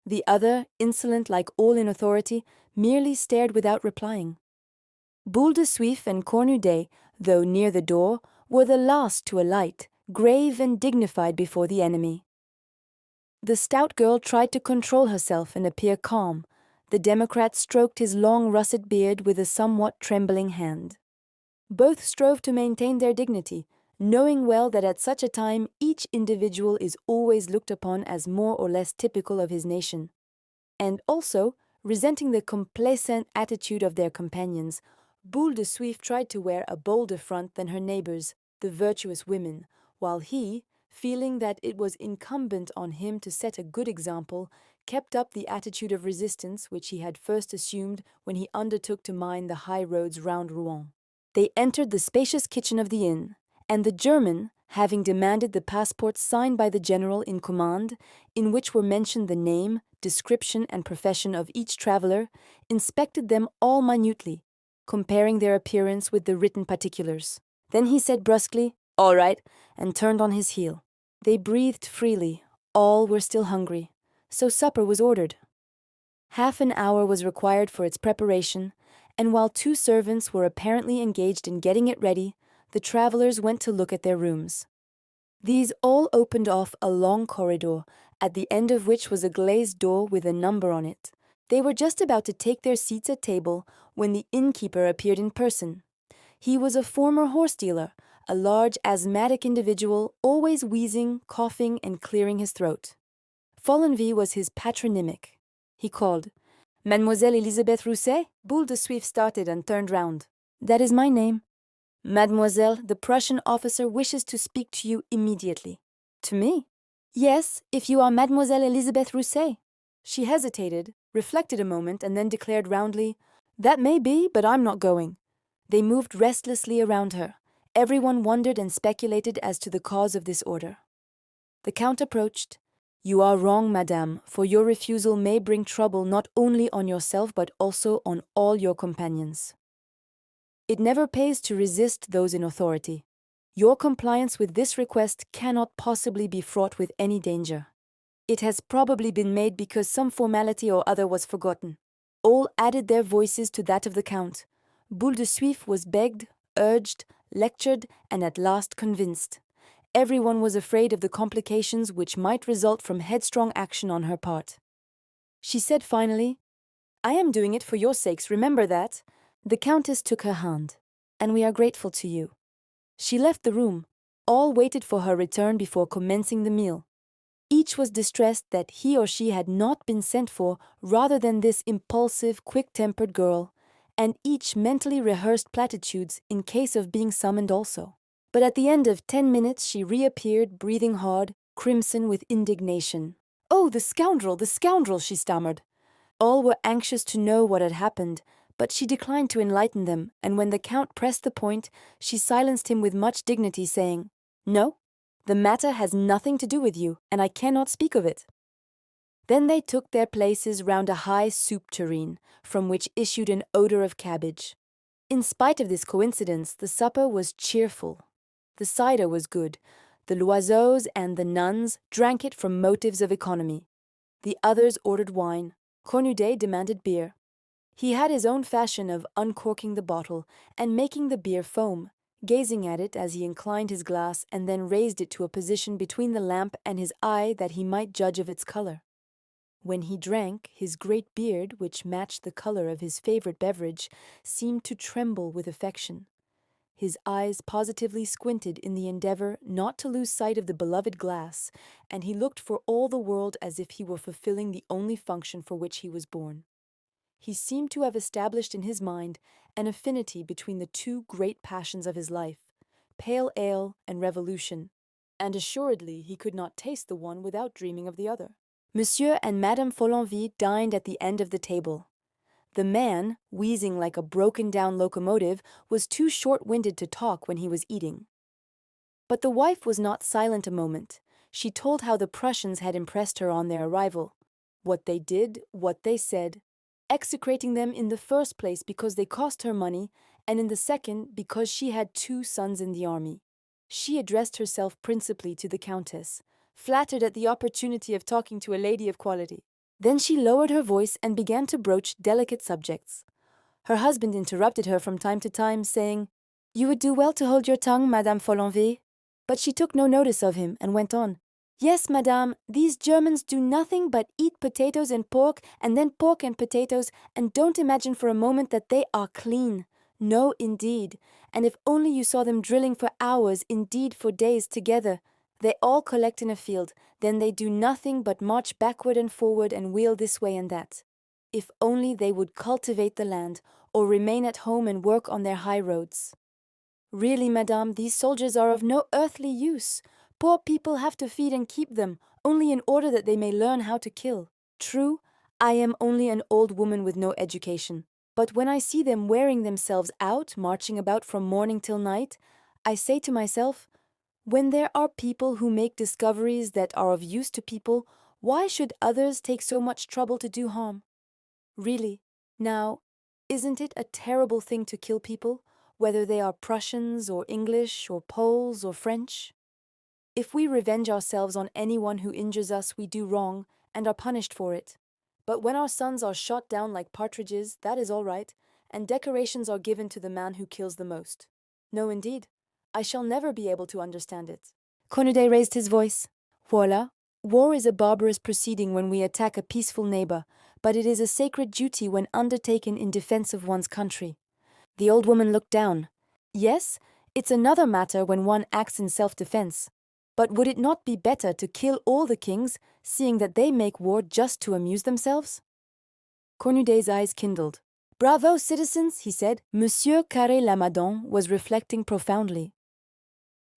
The other, insolent like all in authority, merely stared without replying. Boule de Suif and Cornudet, though near the door, were the last to alight, grave and dignified before the enemy. The stout girl tried to control herself and appear calm. The Democrat stroked his long russet beard with a somewhat trembling hand. Both strove to maintain their dignity, knowing well that at such a time each individual is always looked upon as more or less typical of his nation, and also, resenting the complacent attitude of their companions, Boule de Suif tried to wear a bolder front than her neighbours, the virtuous women, while he, feeling that it was incumbent on him to set a good example, kept up the attitude of resistance which he had first assumed when he undertook to mine the high roads round Rouen. They entered the spacious kitchen of the inn, and the German, having demanded the passports signed by the general in command, in which were mentioned the name, description, and profession of each traveller, inspected them all minutely, comparing their appearance with the written particulars. Then he said brusquely, "All right," and turned on his heel. They breathed freely. All were still hungry, so supper was ordered. Half an hour was required for its preparation, and while 2 servants were apparently engaged in getting it ready, the travellers went to look at their rooms. These all opened off a long corridor, at the end of which was a glazed door with a number on it. They were just about to take their seats at table when the innkeeper appeared in person. He was a former horse dealer, a large asthmatic individual, always wheezing, coughing, and clearing his throat. Follenvie was his patronymic. He called, "Mademoiselle Elisabeth Rousset?" Boule de Suif started and turned round. "That is my name." "Mademoiselle, the Prussian officer wishes to speak to you immediately." "To me?" "Yes, if you are Mademoiselle Elisabeth Rousset." She hesitated, reflected a moment, and then declared roundly, "That may be, but I'm not going." They moved restlessly around her. Everyone wondered and speculated as to the cause of this order. The Count approached. "You are wrong, madame, for your refusal may bring trouble not only on yourself but also on all your companions. It never pays to resist those in authority. Your compliance with this request cannot possibly be fraught with any danger. It has probably been made because some formality or other was forgotten." All added their voices to that of the Count. Boule de Suif was begged, urged, lectured, and at last convinced. Everyone was afraid of the complications which might result from headstrong action on her part. She said finally, "I am doing it for your sakes, remember that." The Countess took her hand. "And we are grateful to you." She left the room. All waited for her return before commencing the meal. Each was distressed that he or she had not been sent for rather than this impulsive, quick-tempered girl, and each mentally rehearsed platitudes in case of being summoned also. But at the end of 10 minutes she reappeared, breathing hard, crimson with indignation. "Oh, the scoundrel," she stammered. All were anxious to know what had happened, but she declined to enlighten them, and when the Count pressed the point, she silenced him with much dignity, saying, "No, the matter has nothing to do with you, and I cannot speak of it." Then they took their places round a high soup tureen, from which issued an odor of cabbage. In spite of this coincidence, the supper was cheerful. The cider was good. The Loiseaus and the nuns drank it from motives of economy. The others ordered wine. Cornudet demanded beer. He had his own fashion of uncorking the bottle and making the beer foam, gazing at it as he inclined his glass and then raised it to a position between the lamp and his eye that he might judge of its color. When he drank, his great beard, which matched the color of his favorite beverage, seemed to tremble with affection. His eyes positively squinted in the endeavor not to lose sight of the beloved glass, and he looked for all the world as if he were fulfilling the only function for which he was born. He seemed to have established in his mind an affinity between the two great passions of his life, pale ale and revolution, and assuredly he could not taste the one without dreaming of the other. Monsieur and Madame Follenvie dined at the end of the table. The man, wheezing like a broken-down locomotive, was too short-winded to talk when he was eating. But the wife was not silent a moment. She told how the Prussians had impressed her on their arrival, what they did, what they said, execrating them in the first place because they cost her money, and in the second because she had 2 sons in the army. She addressed herself principally to the Countess, flattered at the opportunity of talking to a lady of quality. Then she lowered her voice and began to broach delicate subjects. Her husband interrupted her from time to time, saying, "You would do well to hold your tongue, Madame Follenvie." But she took no notice of him and went on, "Yes, madame, these Germans do nothing but eat potatoes and pork, and then pork and potatoes, and don't imagine for a moment that they are clean. No, indeed. And if only you saw them drilling for hours, indeed for days together. They all collect in a field, then they do nothing but march backward and forward and wheel this way and that. If only they would cultivate the land, or remain at home and work on their high roads. Really, madame, these soldiers are of no earthly use. Poor people have to feed and keep them, only in order that they may learn how to kill. True, I am only an old woman with no education. But when I see them wearing themselves out, marching about from morning till night, I say to myself, when there are people who make discoveries that are of use to people, why should others take so much trouble to do harm? Really, now, isn't it a terrible thing to kill people, whether they are Prussians or English or Poles or French? If we revenge ourselves on anyone who injures us, we do wrong and are punished for it. But when our sons are shot down like partridges, that is all right, and decorations are given to the man who kills the most. No, indeed, I shall never be able to understand it. Cornudet raised his voice. Voila, war is a barbarous proceeding when we attack a peaceful neighbor, but it is a sacred duty when undertaken in defense of one's country. The old woman looked down. Yes, it's another matter when one acts in self-defense. But would it not be better to kill all the kings, seeing that they make war just to amuse themselves? Cornudet's eyes kindled. Bravo, citizens, he said. Monsieur Carré-Lamadon was reflecting profoundly.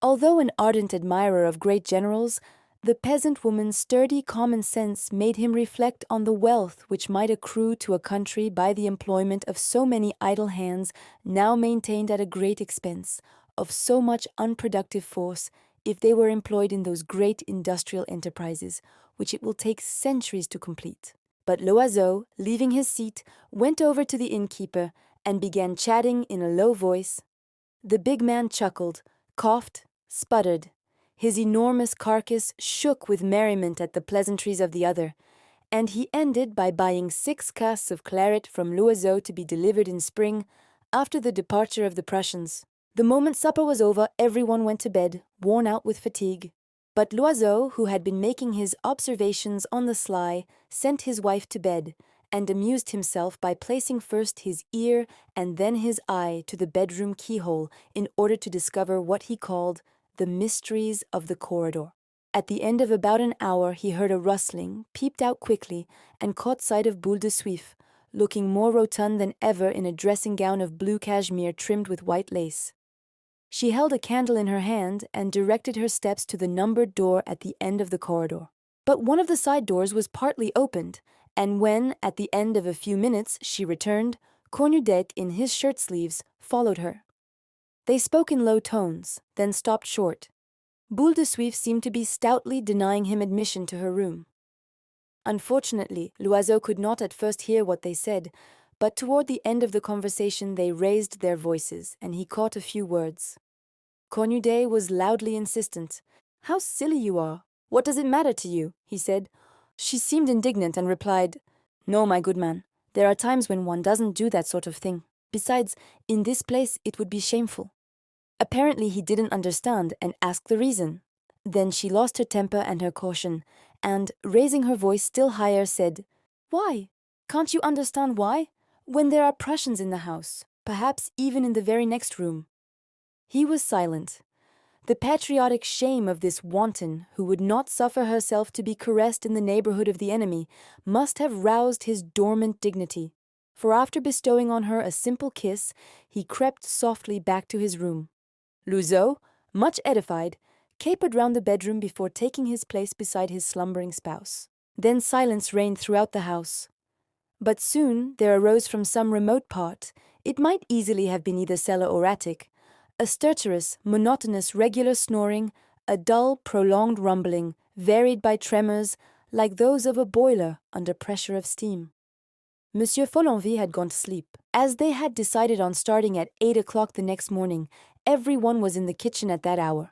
Although an ardent admirer of great generals, the peasant woman's sturdy common sense made him reflect on the wealth which might accrue to a country by the employment of so many idle hands now maintained at a great expense, of so much unproductive force, if they were employed in those great industrial enterprises, which it will take centuries to complete. But Loiseau, leaving his seat, went over to the innkeeper and began chatting in a low voice. The big man chuckled, coughed, sputtered. His enormous carcass shook with merriment at the pleasantries of the other, and he ended by buying 6 casks of claret from Loiseau to be delivered in spring, after the departure of the Prussians. The moment supper was over, everyone went to bed, worn out with fatigue. But Loiseau, who had been making his observations on the sly, sent his wife to bed, and amused himself by placing first his ear and then his eye to the bedroom keyhole in order to discover what he called the mysteries of the corridor. At the end of about an hour he heard a rustling, peeped out quickly, and caught sight of Boule de Suif, looking more rotund than ever in a dressing gown of blue cashmere trimmed with white lace. She held a candle in her hand and directed her steps to the numbered door at the end of the corridor. But one of the side doors was partly opened, and when, at the end of a few minutes, she returned, Cornudet, in his shirt-sleeves, followed her. They spoke in low tones, then stopped short. Boule de Suif seemed to be stoutly denying him admission to her room. Unfortunately, Loiseau could not at first hear what they said, but toward the end of the conversation they raised their voices, and he caught a few words. Cornudet was loudly insistent. "How silly you are! What does it matter to you?" he said. She seemed indignant and replied, "No, my good man, there are times when one doesn't do that sort of thing. Besides, in this place it would be shameful." Apparently he didn't understand and asked the reason. Then she lost her temper and her caution, and, raising her voice still higher, said, "Why? Can't you understand why? When there are Prussians in the house, perhaps even in the very next room." He was silent. The patriotic shame of this wanton, who would not suffer herself to be caressed in the neighborhood of the enemy, must have roused his dormant dignity, for after bestowing on her a simple kiss, he crept softly back to his room. Loiseau, much edified, capered round the bedroom before taking his place beside his slumbering spouse. Then silence reigned throughout the house. But soon there arose from some remote part, it might easily have been either cellar or attic, a stertorous, monotonous, regular snoring, a dull, prolonged rumbling, varied by tremors, like those of a boiler under pressure of steam. Monsieur Follenvie had gone to sleep. As they had decided on starting at 8 o'clock the next morning, every one was in the kitchen at that hour.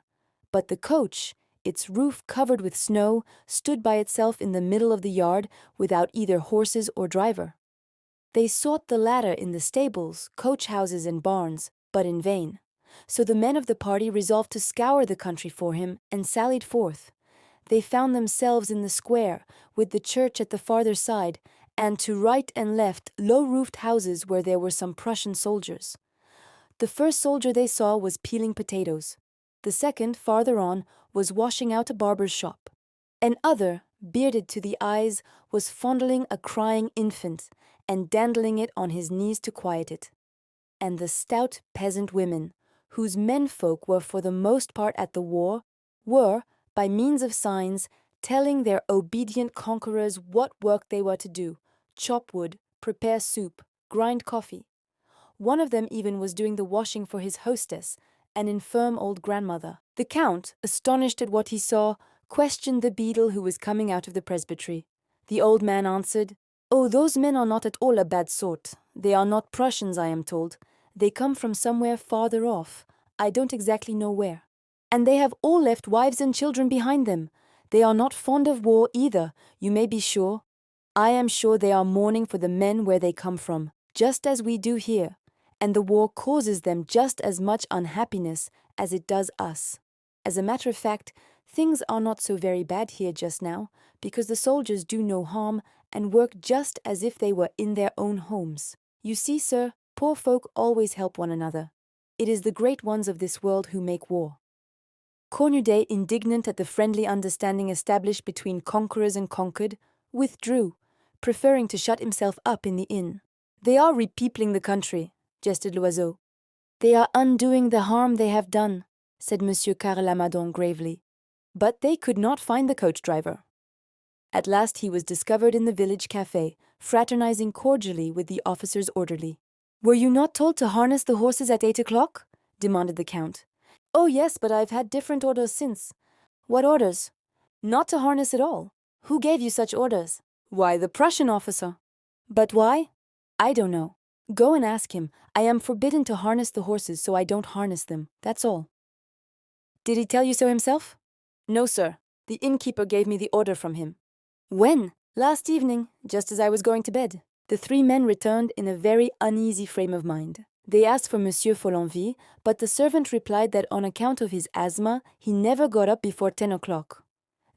But the coach, its roof covered with snow, stood by itself in the middle of the yard, without either horses or driver. They sought the latter in the stables, coach-houses, and barns, but in vain. So the men of the party resolved to scour the country for him, and sallied forth. They found themselves in the square, with the church at the farther side, and to right and left low-roofed houses where there were some Prussian soldiers. The first soldier they saw was peeling potatoes. The second, farther on, was washing out a barber's shop. An other, bearded to the eyes, was fondling a crying infant, and dandling it on his knees to quiet it. And the stout peasant women, whose menfolk were for the most part at the war, were, by means of signs, telling their obedient conquerors what work they were to do: chop wood, prepare soup, grind coffee. One of them even was doing the washing for his hostess, an infirm old grandmother. The Count, astonished at what he saw, questioned the beadle who was coming out of the presbytery. The old man answered, "Oh, those men are not at all a bad sort. They are not Prussians, I am told. They come from somewhere farther off. I don't exactly know where. And they have all left wives and children behind them. They are not fond of war either, you may be sure. I am sure they are mourning for the men where they come from, just as we do here. And the war causes them just as much unhappiness as it does us. As a matter of fact, things are not so very bad here just now, because the soldiers do no harm and work just as if they were in their own homes. You see, sir, poor folk always help one another. It is the great ones of this world who make war." Cornudet, indignant at the friendly understanding established between conquerors and conquered, withdrew, preferring to shut himself up in the inn. "They are repeopling the country," jested Loiseau. "They are undoing the harm they have done," said Monsieur Carrelamadon gravely. But they could not find the coach-driver. At last he was discovered in the village café, fraternizing cordially with the officer's orderly. "Were you not told to harness the horses at 8 o'clock?" demanded the Count. "Oh yes, but I've had different orders since." "What orders?" "Not to harness at all." "Who gave you such orders?" "Why, the Prussian officer." "But why?" "I don't know. Go and ask him. I am forbidden to harness the horses, so I don't harness them. That's all." "Did he tell you so himself?" "No, sir. The innkeeper gave me the order from him." "When?" "Last evening, just as I was going to bed." The three men returned in a very uneasy frame of mind. They asked for Monsieur Follenvie, but the servant replied that on account of his asthma, he never got up before 10 o'clock.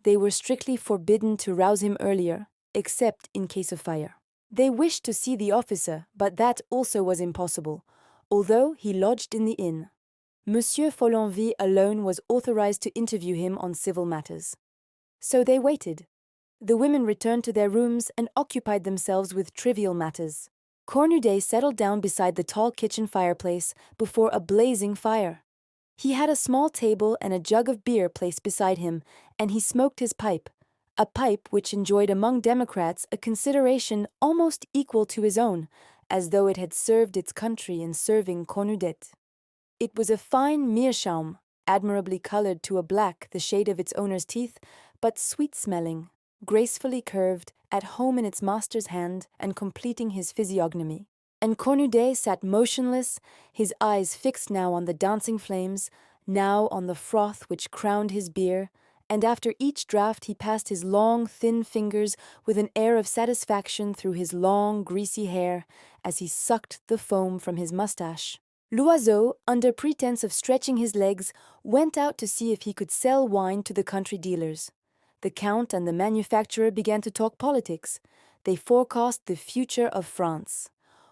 They were strictly forbidden to rouse him earlier, except in case of fire. They wished to see the officer, but that also was impossible, although he lodged in the inn. Monsieur Follenvie alone was authorized to interview him on civil matters. So they waited. The women returned to their rooms and occupied themselves with trivial matters. Cornudet settled down beside the tall kitchen fireplace before a blazing fire. He had a small table and a jug of beer placed beside him, and he smoked his pipe, a pipe which enjoyed among Democrats a consideration almost equal to his own, as though it had served its country in serving Cornudet. It was a fine meerschaum, admirably colored to a black, the shade of its owner's teeth, but sweet-smelling, gracefully curved, at home in its master's hand and completing his physiognomy. And Cornudet sat motionless, his eyes fixed now on the dancing flames, now on the froth which crowned his beer, and after each draught he passed his long, thin fingers with an air of satisfaction through his long, greasy hair, as he sucked the foam from his moustache. Loiseau, under pretense of stretching his legs, went out to see if he could sell wine to the country dealers. The Count and the manufacturer began to talk politics. They forecast the future of France.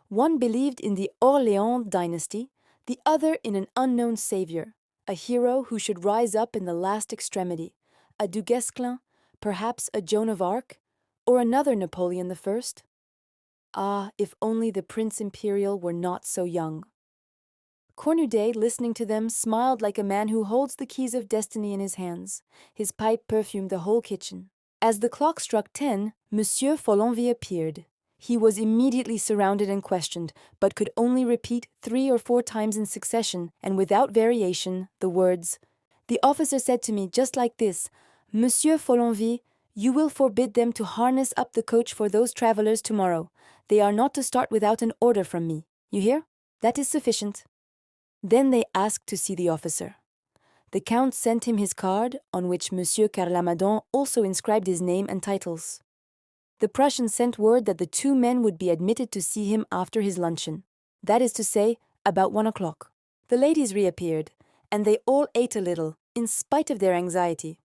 One believed in the Orléans dynasty, the other in an unknown savior, a hero who should rise up in the last extremity, a Du Guesclin, perhaps a Joan of Arc, or another Napoleon I. Ah, if only the Prince Imperial were not so young. Cornudet, listening to them, smiled like a man who holds the keys of destiny in his hands. His pipe perfumed the whole kitchen. As the clock struck 10, Monsieur Follenvie appeared. He was immediately surrounded and questioned, but could only repeat 3 or 4 times in succession, and without variation, the words, "The officer said to me just like this, 'Monsieur Follenvie, you will forbid them to harness up the coach for those travelers tomorrow. They are not to start without an order from me. You hear? That is sufficient.'" Then they asked to see the officer. The Count sent him his card, on which Monsieur Carlamadon also inscribed his name and titles. The Prussian sent word that the 2 men would be admitted to see him after his luncheon, that is to say, about 1 o'clock. The ladies reappeared, and they all ate a little, in spite of their anxiety.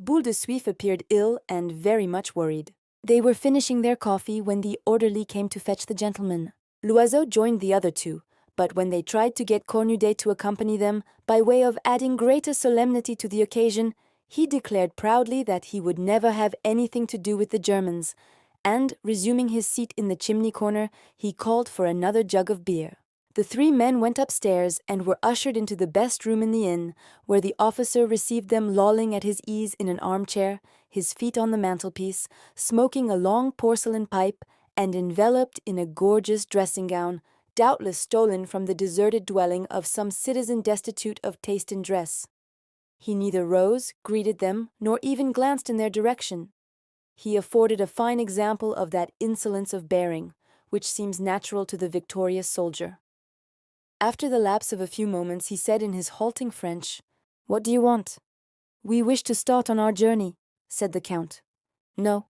Boule de Suif appeared ill and very much worried. They were finishing their coffee when the orderly came to fetch the gentlemen. Loiseau joined the other 2, but when they tried to get Cornudet to accompany them, by way of adding greater solemnity to the occasion, he declared proudly that he would never have anything to do with the Germans, and, resuming his seat in the chimney corner, he called for another jug of beer. The 3 men went upstairs and were ushered into the best room in the inn, where the officer received them lolling at his ease in an armchair, his feet on the mantelpiece, smoking a long porcelain pipe, and enveloped in a gorgeous dressing gown, doubtless stolen from the deserted dwelling of some citizen destitute of taste in dress. He neither rose, greeted them, nor even glanced in their direction. He afforded a fine example of that insolence of bearing, which seems natural to the victorious soldier. After the lapse of a few moments, he said in his halting French, "What do you want?" "We wish to start on our journey," said the Count. "No.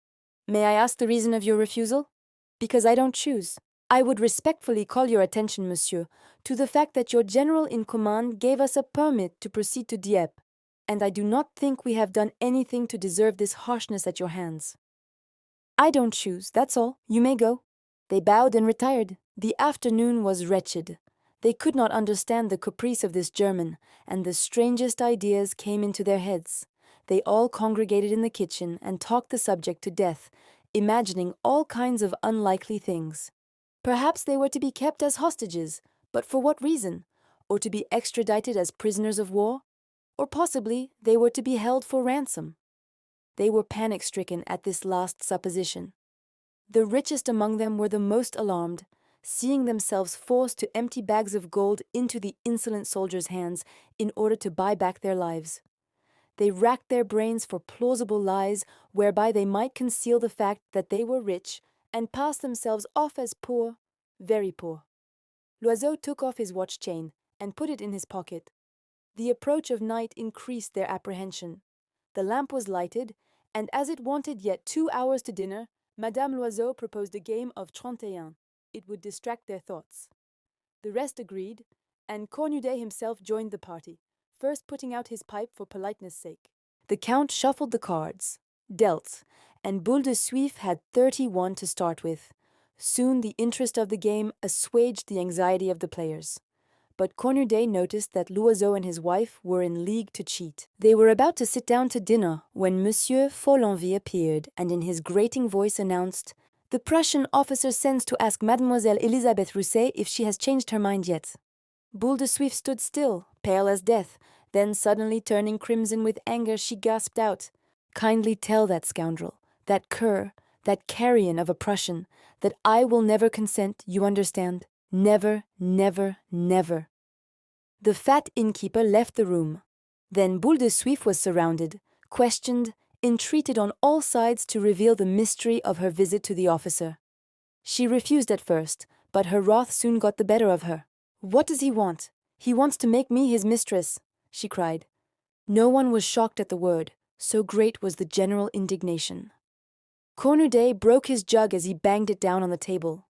May I ask the reason of your refusal?" "Because I don't choose. I would respectfully call your attention, monsieur, to the fact that your general in command gave us a permit to proceed to Dieppe, and I do not think we have done anything to deserve this harshness at your hands." "I don't choose, that's all. You may go." They bowed and retired. The afternoon was wretched. They could not understand the caprice of this German, and the strangest ideas came into their heads. They all congregated in the kitchen and talked the subject to death, imagining all kinds of unlikely things. Perhaps they were to be kept as hostages, but for what reason? Or to be extradited as prisoners of war? Or possibly they were to be held for ransom. They were panic-stricken at this last supposition. The richest among them were the most alarmed, seeing themselves forced to empty bags of gold into the insolent soldiers' hands in order to buy back their lives. They racked their brains for plausible lies whereby they might conceal the fact that they were rich and pass themselves off as poor, very poor. Loiseau took off his watch chain and put it in his pocket. The approach of night increased their apprehension. The lamp was lighted, and as it wanted yet 2 hours to dinner, Madame Loiseau proposed a game of 31. It would distract their thoughts. The rest agreed, and Cornudet himself joined the party, first putting out his pipe for politeness' sake. The Count shuffled the cards, dealt, and Boule de Suif had 31 to start with. Soon the interest of the game assuaged the anxiety of the players. But Cornudet noticed that Loiseau and his wife were in league to cheat. They were about to sit down to dinner when Monsieur Follenvie appeared and in his grating voice announced, "The Prussian officer sends to ask Mademoiselle Elisabeth Rousset if she has changed her mind yet." Boule de Suif stood still, pale as death. Then suddenly turning crimson with anger, she gasped out, "Kindly tell that scoundrel, that cur, that carrion of a Prussian, that I will never consent, you understand? Never, never, never." The fat innkeeper left the room. Then Boule de Suif was surrounded, questioned, entreated on all sides to reveal the mystery of her visit to the officer. She refused at first, but her wrath soon got the better of her. "What does he want? He wants to make me his mistress," she cried. No one was shocked at the word, so great was the general indignation. Cornudet broke his jug as he banged it down on the table.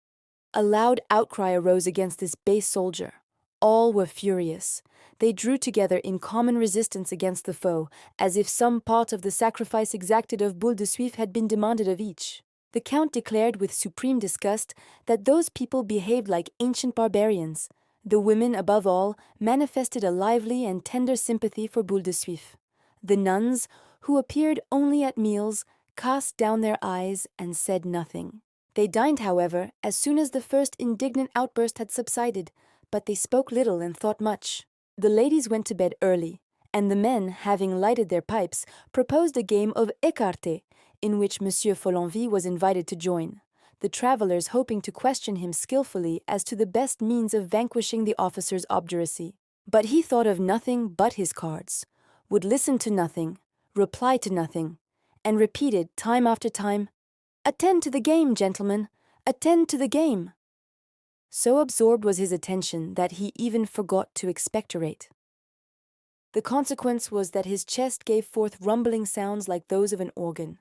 A loud outcry arose against this base soldier. All were furious. They drew together in common resistance against the foe, as if some part of the sacrifice exacted of Boule de Suif had been demanded of each. The Count declared with supreme disgust that those people behaved like ancient barbarians. The women, above all, manifested a lively and tender sympathy for Boule de Suif. The nuns, who appeared only at meals, cast down their eyes and said nothing. They dined, however, as soon as the first indignant outburst had subsided, but they spoke little and thought much. The ladies went to bed early, and the men, having lighted their pipes, proposed a game of écarté, in which Monsieur Follenvie was invited to join, the travellers hoping to question him skillfully as to the best means of vanquishing the officer's obduracy. But he thought of nothing but his cards, would listen to nothing, reply to nothing, and repeated time after time, "Attend to the game, gentlemen, attend to the game." So absorbed was his attention that he even forgot to expectorate. The consequence was that his chest gave forth rumbling sounds like those of an organ.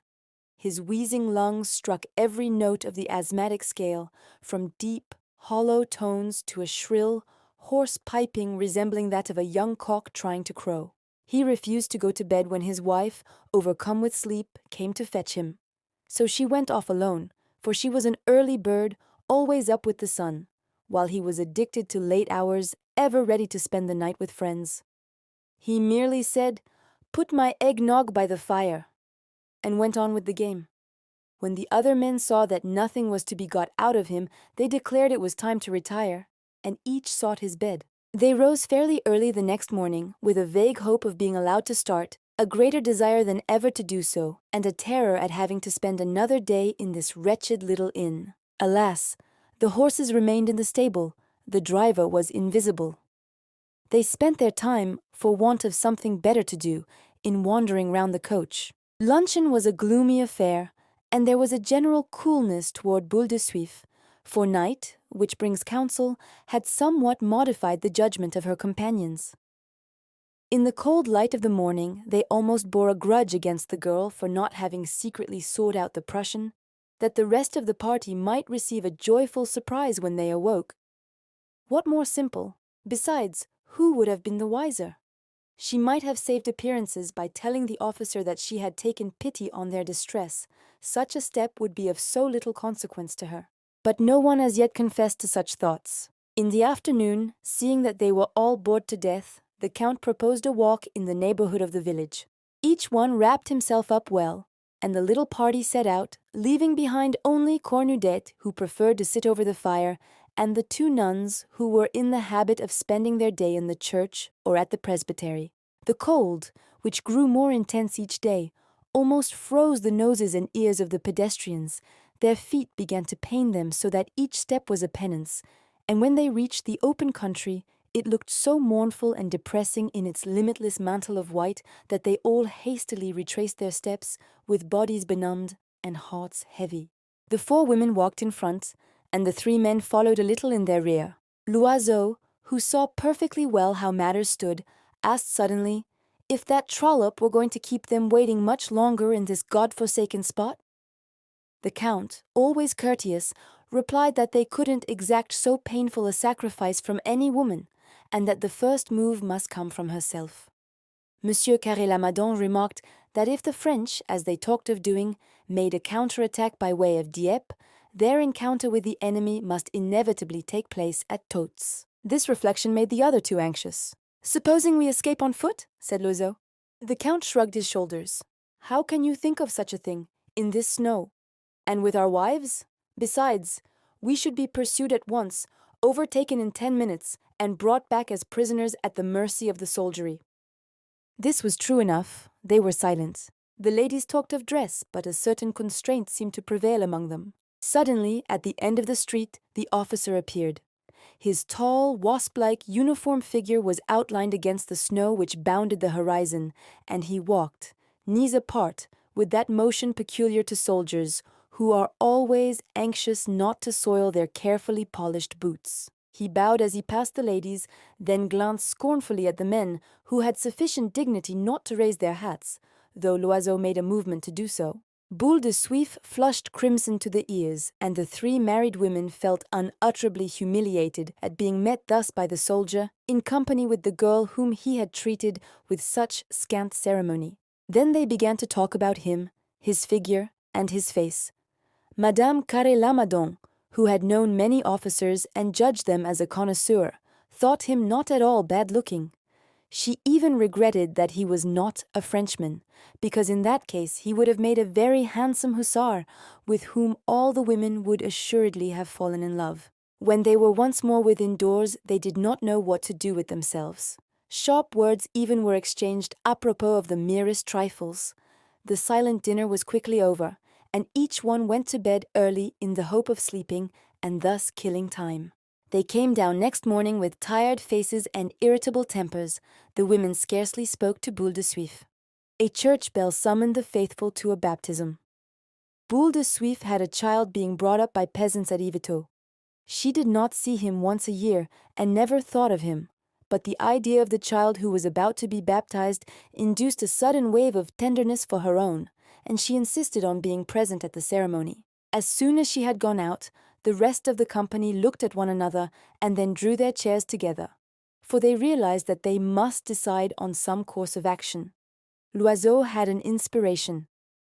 His wheezing lungs struck every note of the asthmatic scale, from deep, hollow tones to a shrill, hoarse piping resembling that of a young cock trying to crow. He refused to go to bed when his wife, overcome with sleep, came to fetch him. So she went off alone, for she was an early bird, always up with the sun, while he was addicted to late hours, ever ready to spend the night with friends. He merely said, "Put my eggnog by the fire," and went on with the game. When the other men saw that nothing was to be got out of him, they declared it was time to retire, and each sought his bed. They rose fairly early the next morning, with a vague hope of being allowed to start, a greater desire than ever to do so, and a terror at having to spend another day in this wretched little inn. Alas, the horses remained in the stable, the driver was invisible. They spent their time, for want of something better to do, in wandering round the coach. Luncheon was a gloomy affair, and there was a general coolness toward Boule de Suif, for night, which brings counsel, had somewhat modified the judgment of her companions. In the cold light of the morning, they almost bore a grudge against the girl for not having secretly sought out the Prussian, that the rest of the party might receive a joyful surprise when they awoke. What more simple? Besides, who would have been the wiser? She might have saved appearances by telling the officer that she had taken pity on their distress. Such a step would be of so little consequence to her. But no one as yet confessed to such thoughts. In the afternoon, seeing that they were all bored to death, the Count proposed a walk in the neighborhood of the village. Each one wrapped himself up well, and the little party set out, leaving behind only Cornudet, who preferred to sit over the fire, and the two nuns who were in the habit of spending their day in the church or at the presbytery. The cold, which grew more intense each day, almost froze the noses and ears of the pedestrians. Their feet began to pain them so that each step was a penance, and when they reached the open country, it looked so mournful and depressing in its limitless mantle of white that they all hastily retraced their steps, with bodies benumbed and hearts heavy. The 4 women walked in front, and the 3 men followed a little in their rear. Loiseau, who saw perfectly well how matters stood, asked suddenly if that trollop were going to keep them waiting much longer in this God-forsaken spot. The Count, always courteous, replied that they couldn't exact so painful a sacrifice from any woman, and that the first move must come from herself. Monsieur Carré-Lamadon remarked that if the French, as they talked of doing, made a counterattack by way of Dieppe, their encounter with the enemy must inevitably take place at Totes. This reflection made the other two anxious. "Supposing we escape on foot?" said Loiseau. The Count shrugged his shoulders. "How can you think of such a thing, in this snow? And with our wives? Besides, we should be pursued at once, overtaken in 10 minutes, and brought back as prisoners at the mercy of the soldiery." This was true enough. They were silent. The ladies talked of dress, but a certain constraint seemed to prevail among them. Suddenly, at the end of the street, the officer appeared. His tall, wasp-like, uniform figure was outlined against the snow which bounded the horizon, and he walked, knees apart, with that motion peculiar to soldiers, who are always anxious not to soil their carefully polished boots. He bowed as he passed the ladies, then glanced scornfully at the men, who had sufficient dignity not to raise their hats, though Loiseau made a movement to do so. Boule de Suif flushed crimson to the ears, and the three married women felt unutterably humiliated at being met thus by the soldier, in company with the girl whom he had treated with such scant ceremony. Then they began to talk about him, his figure, and his face. Madame Carré-Lamadon, who had known many officers and judged them as a connoisseur, thought him not at all bad-looking. She even regretted that he was not a Frenchman, because in that case he would have made a very handsome hussar, with whom all the women would assuredly have fallen in love. When they were once more within doors, they did not know what to do with themselves. Sharp words even were exchanged apropos of the merest trifles. The silent dinner was quickly over, and each one went to bed early in the hope of sleeping, and thus killing time. They came down next morning with tired faces and irritable tempers. The women scarcely spoke to Boule de Suif. A church bell summoned the faithful to a baptism. Boule de Suif had a child being brought up by peasants at Yvetot. She did not see him once a year and never thought of him, but the idea of the child who was about to be baptized induced a sudden wave of tenderness for her own, and she insisted on being present at the ceremony. As soon as she had gone out, the rest of the company looked at one another and then drew their chairs together, for they realized that they must decide on some course of action. Loiseau had an inspiration.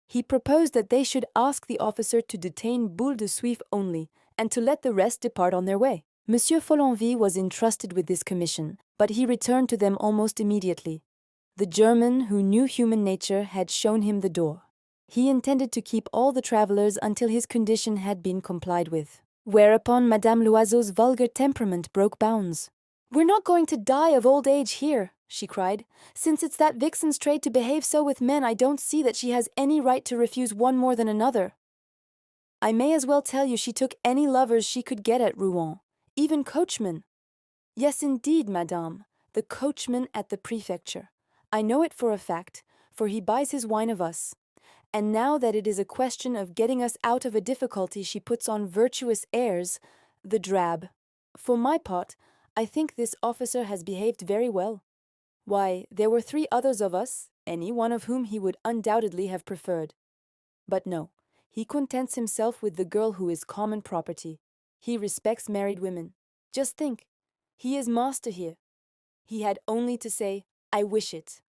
He proposed that they should ask the officer to detain Boule de Suif only, and to let the rest depart on their way. Monsieur Follenvie was entrusted with this commission, but he returned to them almost immediately. The German, who knew human nature, had shown him the door. He intended to keep all the travelers until his condition had been complied with. Whereupon Madame Loiseau's vulgar temperament broke bounds. "We're not going to die of old age here," she cried. "Since it's that vixen's trade to behave so with men, I don't see that she has any right to refuse one more than another. I may as well tell you she took any lovers she could get at Rouen, even coachmen. Yes, indeed, madame, the coachman at the prefecture. I know it for a fact, for he buys his wine of us. And now that it is a question of getting us out of a difficulty, she puts on virtuous airs, the drab. For my part, I think this officer has behaved very well. Why, there were 3 others of us, any one of whom he would undoubtedly have preferred. But no, he contents himself with the girl who is common property. He respects married women. Just think, he is master here. He had only to say, 'I wish it,'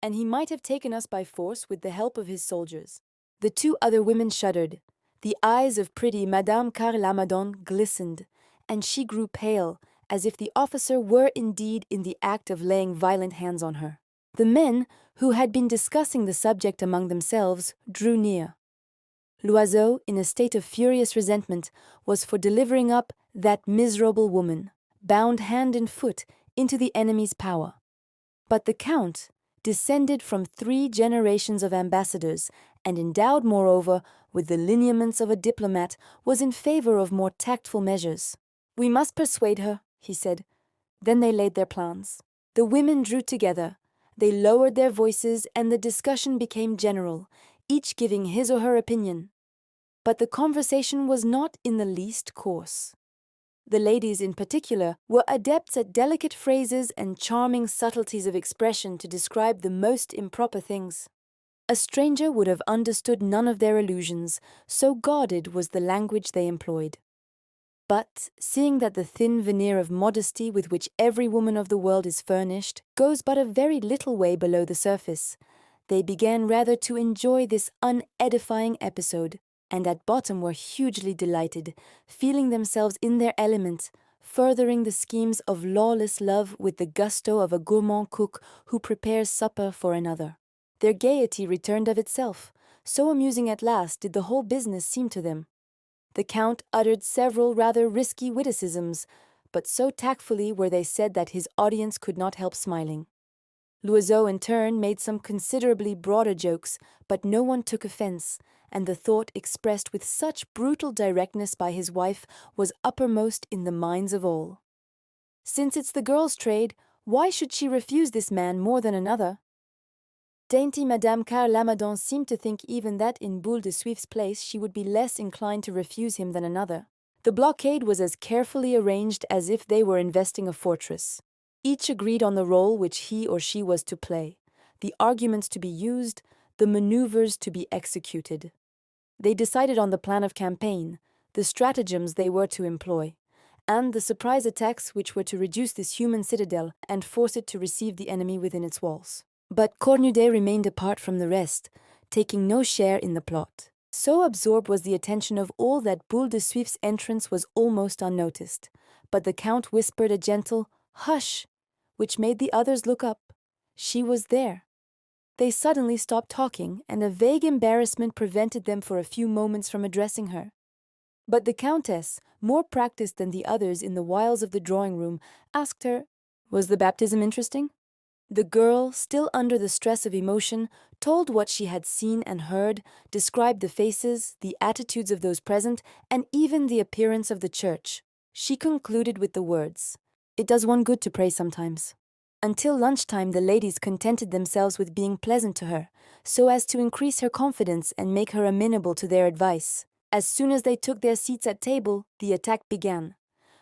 and he might have taken us by force with the help of his soldiers." The 2 other women shuddered. The eyes of pretty Madame Carré-Lamadon glistened, and she grew pale, as if the officer were indeed in the act of laying violent hands on her. The men, who had been discussing the subject among themselves, drew near. Loiseau, in a state of furious resentment, was for delivering up that miserable woman, bound hand and foot, into the enemy's power. But the Count, descended from 3 generations of ambassadors, and endowed, moreover, with the lineaments of a diplomat, was in favor of more tactful measures. "We must persuade her," he said. Then they laid their plans. The women drew together. They lowered their voices, and the discussion became general, each giving his or her opinion. But the conversation was not in the least coarse. The ladies, in particular, were adepts at delicate phrases and charming subtleties of expression to describe the most improper things. A stranger would have understood none of their allusions, so guarded was the language they employed. But, seeing that the thin veneer of modesty with which every woman of the world is furnished goes but a very little way below the surface, they began rather to enjoy this unedifying episode, and at bottom were hugely delighted, feeling themselves in their element, furthering the schemes of lawless love with the gusto of a gourmand cook who prepares supper for another. Their gaiety returned of itself, so amusing at last did the whole business seem to them. The Count uttered several rather risky witticisms, but so tactfully were they said that his audience could not help smiling. Loiseau, in turn, made some considerably broader jokes, but no one took offence, and the thought expressed with such brutal directness by his wife was uppermost in the minds of all. Since it's the girl's trade, why should she refuse this man more than another? Dainty Madame Carl Lamadon seemed to think even that in Boule de Suif's place she would be less inclined to refuse him than another. The blockade was as carefully arranged as if they were investing a fortress. Each agreed on the role which he or she was to play, the arguments to be used, the maneuvers to be executed. They decided on the plan of campaign, the stratagems they were to employ, and the surprise attacks which were to reduce this human citadel and force it to receive the enemy within its walls. But Cornudet remained apart from the rest, taking no share in the plot. So absorbed was the attention of all that Boule de Suif's entrance was almost unnoticed, but the Count whispered a gentle "Hush!" which made the others look up. She was there. They suddenly stopped talking, and a vague embarrassment prevented them for a few moments from addressing her. But the Countess, more practiced than the others in the wiles of the drawing-room, asked her, "Was the baptism interesting?" The girl, still under the stress of emotion, told what she had seen and heard, described the faces, the attitudes of those present, and even the appearance of the church. She concluded with the words, "It does one good to pray sometimes." Until lunchtime the ladies contented themselves with being pleasant to her, so as to increase her confidence and make her amenable to their advice. As soon as they took their seats at table, the attack began.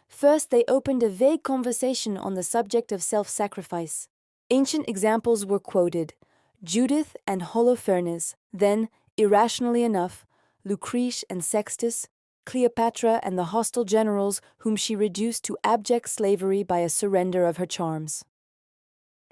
First they opened a vague conversation on the subject of self-sacrifice. Ancient examples were quoted, Judith and Holofernes, then, irrationally enough, Lucrece and Sextus, Cleopatra and the hostile generals whom she reduced to abject slavery by a surrender of her charms.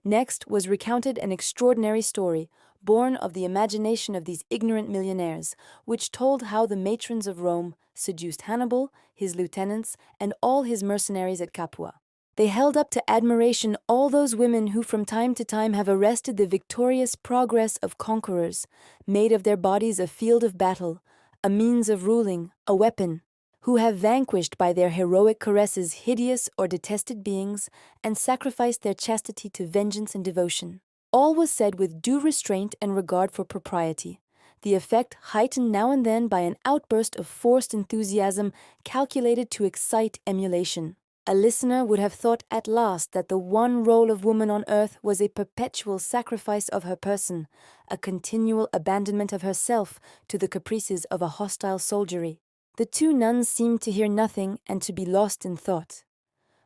Next was recounted an extraordinary story, born of the imagination of these ignorant millionaires, which told how the matrons of Rome seduced Hannibal, his lieutenants, and all his mercenaries at Capua. They held up to admiration all those women who from time to time have arrested the victorious progress of conquerors, made of their bodies a field of battle, a means of ruling, a weapon, who have vanquished by their heroic caresses hideous or detested beings, and sacrificed their chastity to vengeance and devotion. All was said with due restraint and regard for propriety, the effect heightened now and then by an outburst of forced enthusiasm calculated to excite emulation. A listener would have thought at last that the one role of woman on earth was a perpetual sacrifice of her person, a continual abandonment of herself to the caprices of a hostile soldiery. The two nuns seemed to hear nothing and to be lost in thought.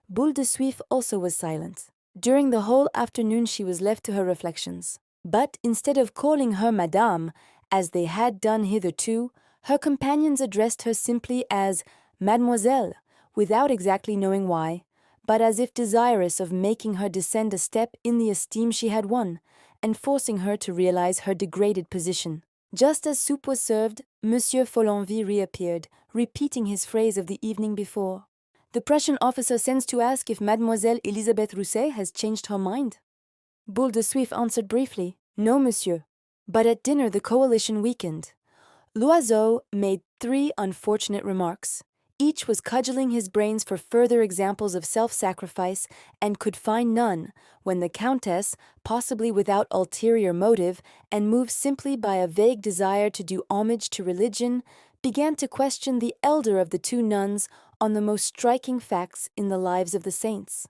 Boule de Suif also was silent. During the whole afternoon she was left to her reflections. But instead of calling her Madame, as they had done hitherto, her companions addressed her simply as Mademoiselle, without exactly knowing why, but as if desirous of making her descend a step in the esteem she had won, and forcing her to realize her degraded position. Just as soup was served, Monsieur Follenvie reappeared, repeating his phrase of the evening before. "The Prussian officer sends to ask if Mademoiselle Elisabeth Rousset has changed her mind." Boule de Suif answered briefly, "No, monsieur." But at dinner the coalition weakened. Loiseau made 3 unfortunate remarks. Each was cudgeling his brains for further examples of self-sacrifice, and could find none, when the Countess, possibly without ulterior motive, and moved simply by a vague desire to do homage to religion, began to question the elder of the 2 nuns on the most striking facts in the lives of the saints.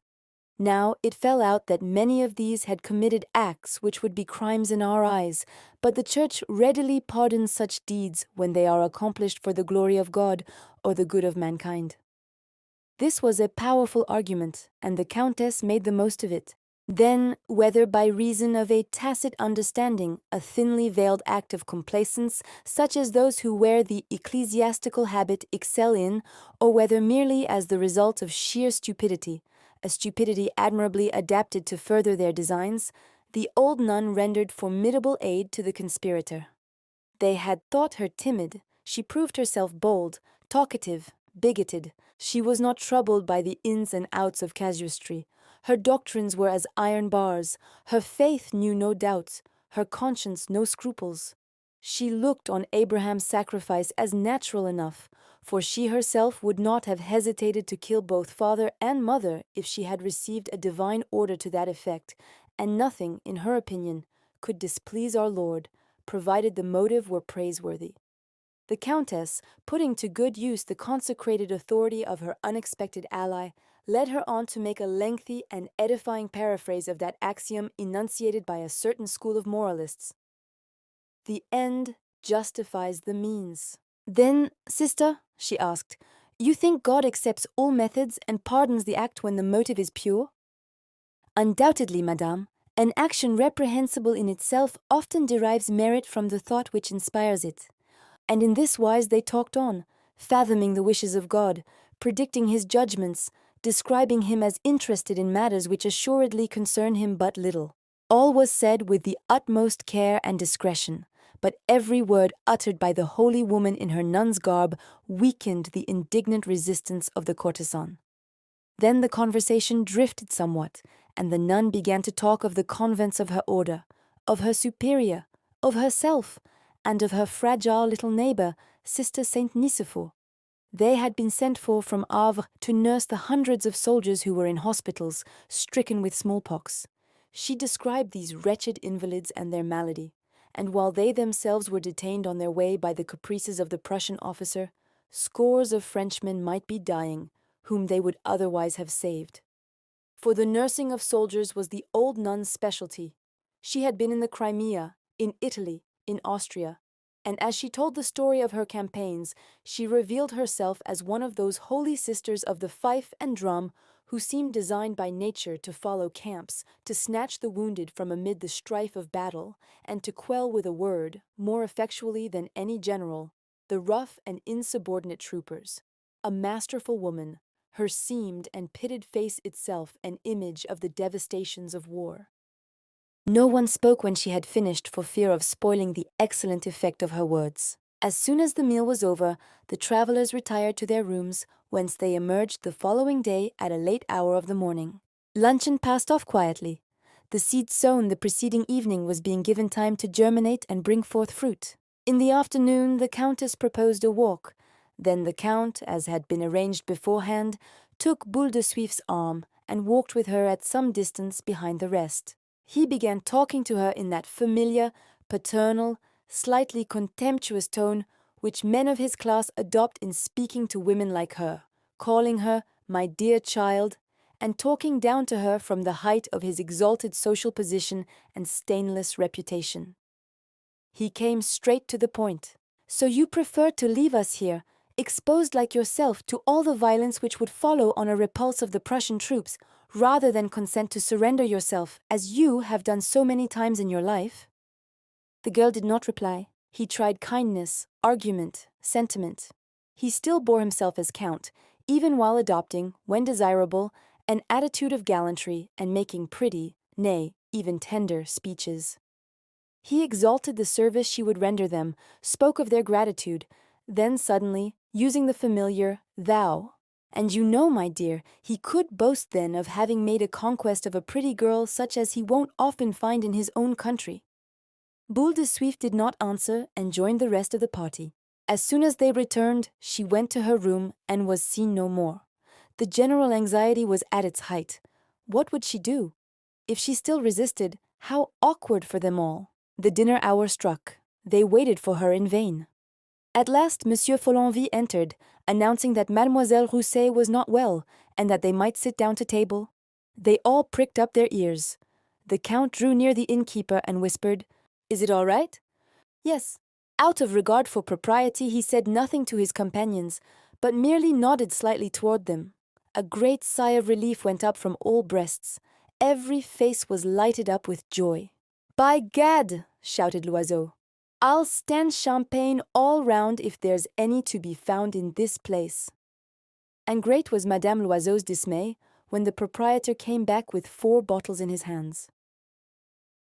Now it fell out that many of these had committed acts which would be crimes in our eyes, but the Church readily pardons such deeds when they are accomplished for the glory of God or the good of mankind. This was a powerful argument, and the Countess made the most of it. Then, whether by reason of a tacit understanding, a thinly veiled act of complacence, such as those who wear the ecclesiastical habit excel in, or whether merely as the result of sheer stupidity, a stupidity admirably adapted to further their designs, the old nun rendered formidable aid to the conspirator. They had thought her timid, she proved herself bold, talkative, bigoted. She was not troubled by the ins and outs of casuistry. Her doctrines were as iron bars, her faith knew no doubts, her conscience no scruples. She looked on Abraham's sacrifice as natural enough, for she herself would not have hesitated to kill both father and mother if she had received a divine order to that effect, and nothing, in her opinion, could displease our Lord, provided the motive were praiseworthy. The Countess, putting to good use the consecrated authority of her unexpected ally, led her on to make a lengthy and edifying paraphrase of that axiom enunciated by a certain school of moralists: "The end justifies the means." "Then, sister," she asked, "you think God accepts all methods and pardons the act when the motive is pure?" "Undoubtedly, madame. An action reprehensible in itself often derives merit from the thought which inspires it." And in this wise they talked on, fathoming the wishes of God, predicting his judgments, describing him as interested in matters which assuredly concern him but little. All was said with the utmost care and discretion, but every word uttered by the holy woman in her nun's garb weakened the indignant resistance of the courtesan. Then the conversation drifted somewhat, and the nun began to talk of the convents of her order, of her superior, of herself, and of her fragile little neighbor, Sister Saint Nicephore. They had been sent for from Havre to nurse the hundreds of soldiers who were in hospitals, stricken with smallpox. She described these wretched invalids and their malady, and while they themselves were detained on their way by the caprices of the Prussian officer, scores of Frenchmen might be dying, whom they would otherwise have saved. For the nursing of soldiers was the old nun's specialty. She had been in the Crimea, in Italy, in Austria, and as she told the story of her campaigns, she revealed herself as one of those holy sisters of the fife and drum who seemed designed by nature to follow camps, to snatch the wounded from amid the strife of battle, and to quell with a word, more effectually than any general, the rough and insubordinate troopers. A masterful woman, her seamed and pitted face itself an image of the devastations of war. No one spoke when she had finished for fear of spoiling the excellent effect of her words. As soon as the meal was over, the travelers retired to their rooms, whence they emerged the following day at a late hour of the morning. Luncheon passed off quietly. The seed sown the preceding evening was being given time to germinate and bring forth fruit. In the afternoon, the Countess proposed a walk. Then the Count, as had been arranged beforehand, took Boule de Suif's arm and walked with her at some distance behind the rest. He began talking to her in that familiar, paternal, slightly contemptuous tone which men of his class adopt in speaking to women like her, calling her "my dear child," and talking down to her from the height of his exalted social position and stainless reputation. He came straight to the point. "So you prefer to leave us here, exposed like yourself to all the violence which would follow on a repulse of the Prussian troops, rather than consent to surrender yourself, as you have done so many times in your life?" The girl did not reply. He tried kindness, argument, sentiment. He still bore himself as Count, even while adopting, when desirable, an attitude of gallantry and making pretty, nay, even tender, speeches. He exalted the service she would render them, spoke of their gratitude, then suddenly, using the familiar "thou," and you know, my dear, he could boast then of having made a conquest of a pretty girl such as he won't often find in his own country. Boule de Suif did not answer and joined the rest of the party. As soon as they returned, she went to her room and was seen no more. The general anxiety was at its height. What would she do? If she still resisted, how awkward for them all! The dinner hour struck. They waited for her in vain. At last Monsieur Follenvie entered, announcing that Mademoiselle Rousset was not well, and that they might sit down to table. They all pricked up their ears. The Count drew near the innkeeper and whispered, "Is it all right?" "Yes." Out of regard for propriety, he said nothing to his companions, but merely nodded slightly toward them. A great sigh of relief went up from all breasts. Every face was lighted up with joy. "By gad!" shouted Loiseau. "I'll stand champagne all round if there's any to be found in this place." And great was Madame Loiseau's dismay when the proprietor came back with 4 bottles in his hands.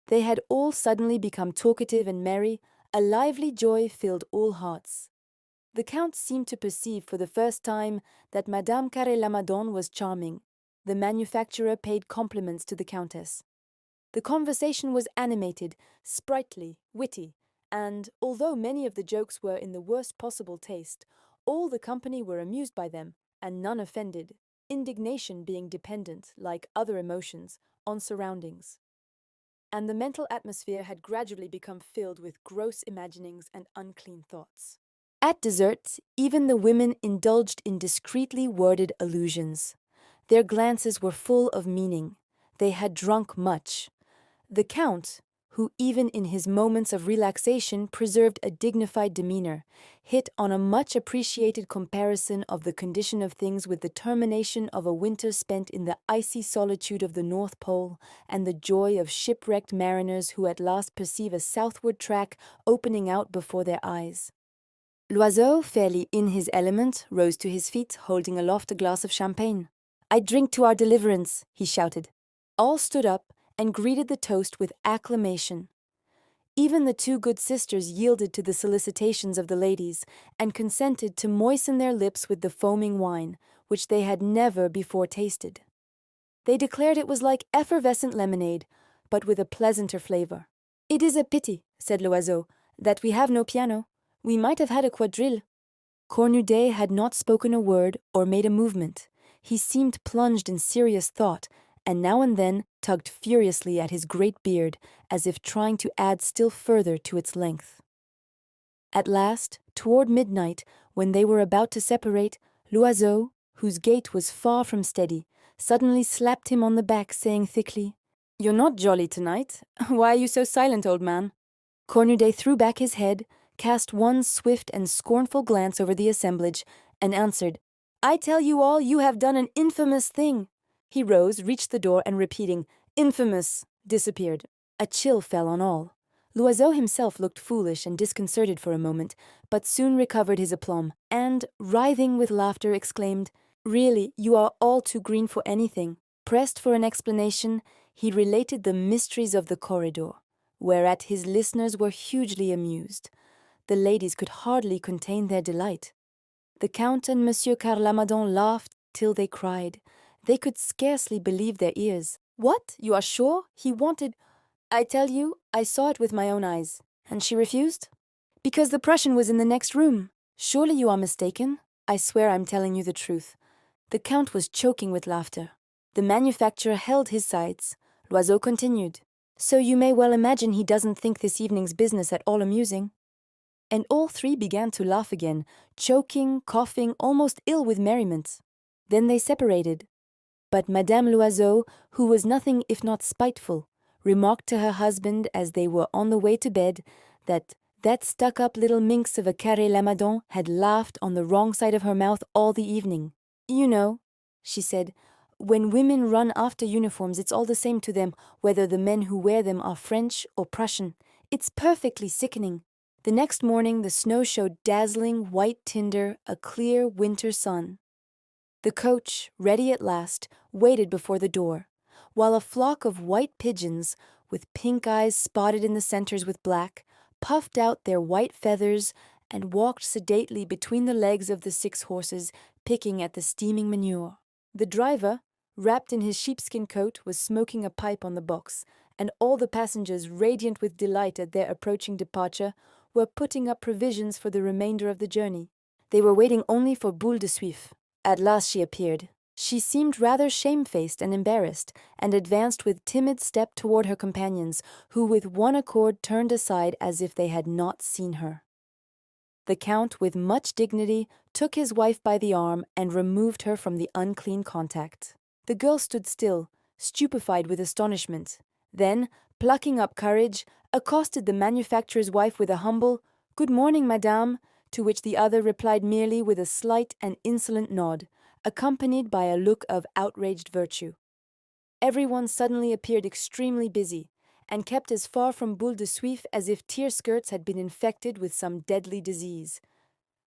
They had all suddenly become talkative and merry. A lively joy filled all hearts. The Count seemed to perceive for the first time that Madame Carré-Lamadon was charming. The manufacturer paid compliments to the Countess. The conversation was animated, sprightly, witty, and, although many of the jokes were in the worst possible taste, all the company were amused by them, and none offended, indignation being dependent, like other emotions, on surroundings. And the mental atmosphere had gradually become filled with gross imaginings and unclean thoughts. At dessert, even the women indulged in discreetly worded allusions. Their glances were full of meaning. They had drunk much. The Count, who even in his moments of relaxation preserved a dignified demeanor, hit on a much appreciated comparison of the condition of things with the termination of a winter spent in the icy solitude of the North Pole and the joy of shipwrecked mariners who at last perceive a southward track opening out before their eyes. Loiseau, fairly in his element, rose to his feet, holding aloft a glass of champagne. "I drink to our deliverance," he shouted. All stood up and greeted the toast with acclamation. Even the 2 good sisters yielded to the solicitations of the ladies, and consented to moisten their lips with the foaming wine, which they had never before tasted. They declared it was like effervescent lemonade, but with a pleasanter flavor. "It is a pity," said Loiseau, "that we have no piano. We might have had a quadrille." Cornudet had not spoken a word or made a movement. He seemed plunged in serious thought, and now and then tugged furiously at his great beard, as if trying to add still further to its length. At last, toward midnight, when they were about to separate, Loiseau, whose gait was far from steady, suddenly slapped him on the back, saying thickly, "You're not jolly tonight. Why are you so silent, old man?" Cornudet threw back his head, cast one swift and scornful glance over the assemblage, and answered, "I tell you all, you have done an infamous thing." He rose, reached the door, and repeating, "Infamous," disappeared. A chill fell on all. Loiseau himself looked foolish and disconcerted for a moment, but soon recovered his aplomb, and, writhing with laughter, exclaimed, "Really, you are all too green for anything." Pressed for an explanation, he related the mysteries of the corridor, whereat his listeners were hugely amused. The ladies could hardly contain their delight. The Count and Monsieur Carré-Lamadon laughed till they cried. They could scarcely believe their ears. "What? You are sure? He wanted—" "I tell you, I saw it with my own eyes." "And she refused?" "Because the Prussian was in the next room." "Surely you are mistaken?" "I swear I'm telling you the truth." The Count was choking with laughter. The manufacturer held his sides. Loiseau continued, "So you may well imagine he doesn't think this evening's business at all amusing." And all 3 began to laugh again, choking, coughing, almost ill with merriment. Then they separated. But Madame Loiseau, who was nothing if not spiteful, remarked to her husband as they were on the way to bed that stuck-up little minx of a Carré-Lamadon had laughed on the wrong side of her mouth all the evening. "You know," she said, "when women run after uniforms, it's all the same to them whether the men who wear them are French or Prussian. It's perfectly sickening." The next morning the snow showed dazzling white tinder, a clear winter sun. The coach, ready at last, waited before the door, while a flock of white pigeons, with pink eyes spotted in the centers with black, puffed out their white feathers and walked sedately between the legs of the 6 horses, picking at the steaming manure. The driver, wrapped in his sheepskin coat, was smoking a pipe on the box, and all the passengers, radiant with delight at their approaching departure, were putting up provisions for the remainder of the journey. They were waiting only for Boule de Suif. At last she appeared. She seemed rather shamefaced and embarrassed, and advanced with timid step toward her companions, who with one accord turned aside as if they had not seen her. The Count, with much dignity, took his wife by the arm and removed her from the unclean contact. The girl stood still, stupefied with astonishment. Then, plucking up courage, accosted the manufacturer's wife with a humble, "Good morning, madame," to which the other replied merely with a slight and insolent nod, accompanied by a look of outraged virtue. everyone suddenly appeared extremely busy, and kept as far from Boule de Suif as if tear skirts had been infected with some deadly disease.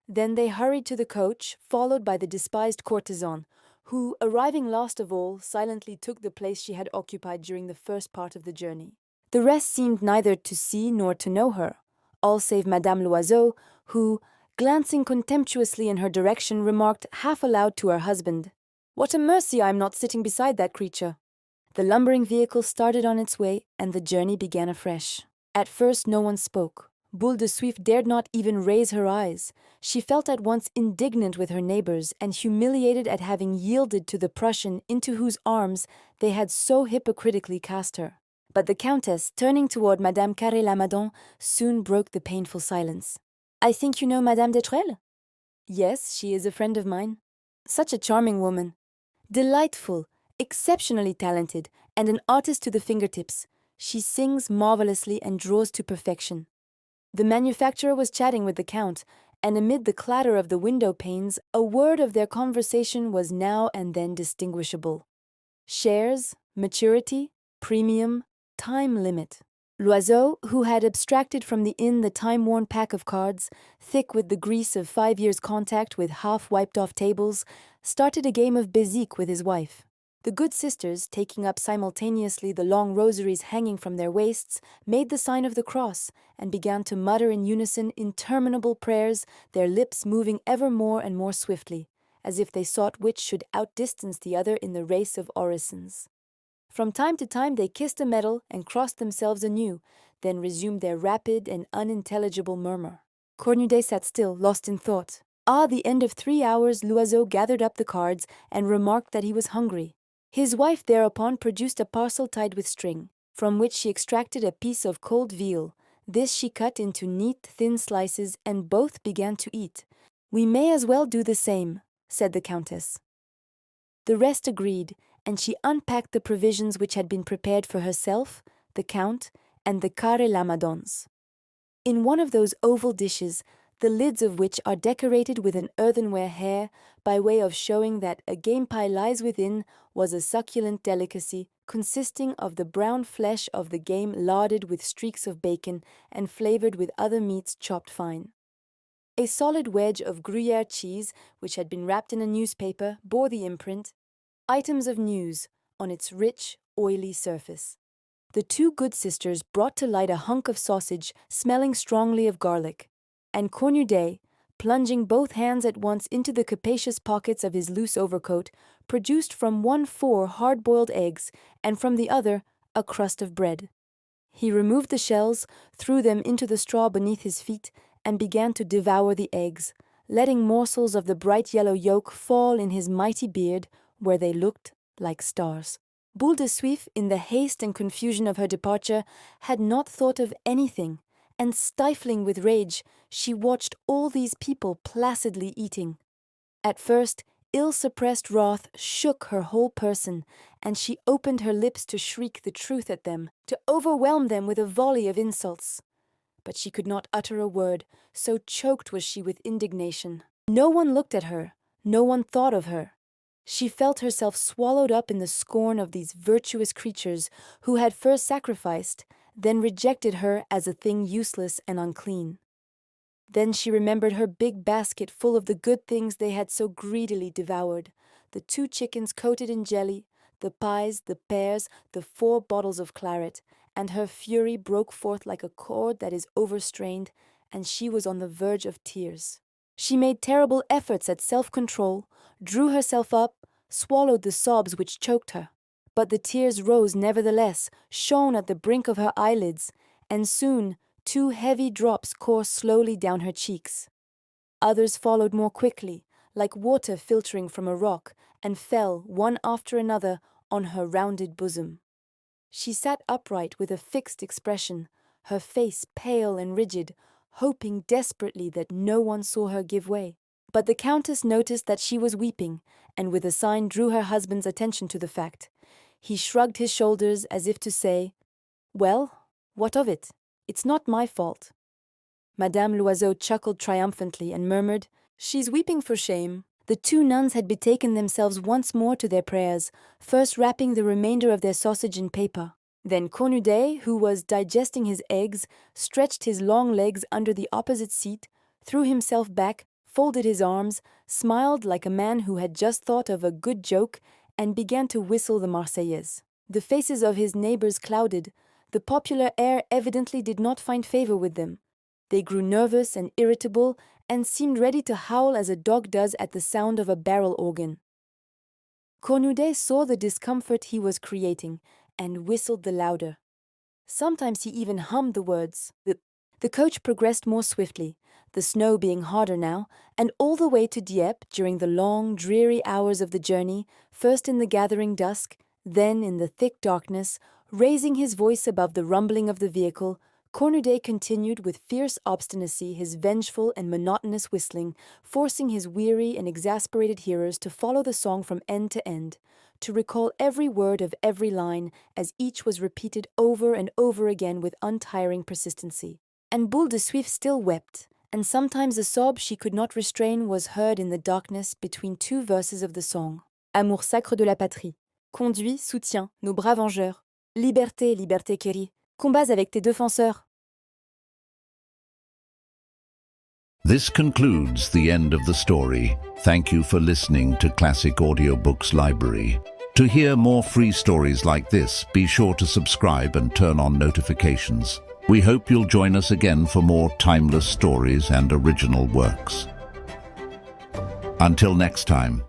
Then they hurried to the coach, followed by the despised courtesan, who, arriving last of all, silently took the place she had occupied during the first part of the journey. The rest seemed neither to see nor to know her, all save Madame Loiseau, who, glancing contemptuously in her direction, remarked half aloud to her husband, "What a mercy I am not sitting beside that creature." The lumbering vehicle started on its way, and the journey began afresh. At first no one spoke. Boule de Suif dared not even raise her eyes. She felt at once indignant with her neighbors and humiliated at having yielded to the Prussian into whose arms they had so hypocritically cast her. But the Countess, turning toward Madame Carré-Lamadon, soon broke the painful silence. "I think you know Madame de Trelles?" "Yes, she is a friend of mine." "Such a charming woman. Delightful, exceptionally talented, and an artist to the fingertips. She sings marvelously and draws to perfection." The manufacturer was chatting with the Count, and amid the clatter of the window panes, a word of their conversation was now and then distinguishable. Shares, maturity, premium, time limit. Loiseau, who had abstracted from the inn the time-worn pack of cards, thick with the grease of 5 years' contact with half-wiped-off tables, started a game of bézique with his wife. The good sisters, taking up simultaneously the long rosaries hanging from their waists, made the sign of the cross, and began to mutter in unison interminable prayers, their lips moving ever more and more swiftly, as if they sought which should outdistance the other in the race of orisons. From time to time they kissed a medal and crossed themselves anew, then resumed their rapid and unintelligible murmur. Cornudet sat still, lost in thought. The end of 3 hours, Loiseau gathered up the cards and remarked that he was hungry. His wife thereupon produced a parcel tied with string, from which she extracted a piece of cold veal. This she cut into neat, thin slices, and both began to eat. "We may as well do the same," said the Countess. The rest agreed, and she unpacked the provisions which had been prepared for herself, the Count, and the Carré-Lamadons. In one of those oval dishes, the lids of which are decorated with an earthenware hare, by way of showing that a game pie lies within, was a succulent delicacy consisting of the brown flesh of the game larded with streaks of bacon and flavored with other meats chopped fine. A solid wedge of Gruyère cheese, which had been wrapped in a newspaper, bore the imprint, "Items of News," on its rich, oily surface. The two good sisters brought to light a hunk of sausage smelling strongly of garlic, and Cornudet, plunging both hands at once into the capacious pockets of his loose overcoat, produced from one 4 hard-boiled eggs, and from the other a crust of bread. He removed the shells, threw them into the straw beneath his feet, and began to devour the eggs, letting morsels of the bright yellow yolk fall in his mighty beard, where they looked like stars. Boule de Suif, in the haste and confusion of her departure, had not thought of anything, and stifling with rage, she watched all these people placidly eating. At first, ill-suppressed wrath shook her whole person, and she opened her lips to shriek the truth at them, to overwhelm them with a volley of insults. But she could not utter a word, so choked was she with indignation. No one looked at her, no one thought of her. She felt herself swallowed up in the scorn of these virtuous creatures who had first sacrificed, then rejected her as a thing useless and unclean. Then she remembered her big basket full of the good things they had so greedily devoured, the 2 chickens coated in jelly, the pies, the pears, the 4 bottles of claret, and her fury broke forth like a cord that is overstrained, and she was on the verge of tears. She made terrible efforts at self-control, drew herself up, swallowed the sobs which choked her. But the tears rose nevertheless, shone at the brink of her eyelids, and soon 2 heavy drops coursed slowly down her cheeks. Others followed more quickly, like water filtering from a rock, and fell, one after another, on her rounded bosom. She sat upright with a fixed expression, her face pale and rigid, hoping desperately that no one saw her give way. But the Countess noticed that she was weeping, and with a sign drew her husband's attention to the fact. He shrugged his shoulders as if to say, "Well, what of it? It's not my fault." Madame Loiseau chuckled triumphantly and murmured, "She's weeping for shame. The two nuns had betaken themselves once more to their prayers, first wrapping the remainder of their sausage in paper. Then Cornudet, who was digesting his eggs, stretched his long legs under the opposite seat, threw himself back, folded his arms, smiled like a man who had just thought of a good joke, and began to whistle the Marseillaise. The faces of his neighbors clouded. The popular air evidently did not find favor with them. They grew nervous and irritable and seemed ready to howl as a dog does at the sound of a barrel organ. Cornudet saw the discomfort he was creating and whistled the louder. Sometimes he even hummed the words. The coach progressed more swiftly, the snow being harder now, and all the way to Dieppe during the long, dreary hours of the journey, first in the gathering dusk, then in the thick darkness, raising his voice above the rumbling of the vehicle, Cornudet continued with fierce obstinacy his vengeful and monotonous whistling, forcing his weary and exasperated hearers to follow the song from end to end, to recall every word of every line as each was repeated over and over again with untiring persistency. And Boule de Suif still wept, and sometimes a sob she could not restrain was heard in the darkness between two verses of the song. Amour sacre de la patrie, conduis, soutiens, nos braves vengeurs, liberté, liberté chérie, combats avec tes défenseurs. This concludes the end of the story. Thank you for listening to Classic Audiobooks Library. To hear more free stories like this, be sure to subscribe and turn on notifications. We hope you'll join us again for more timeless stories and original works. Until next time.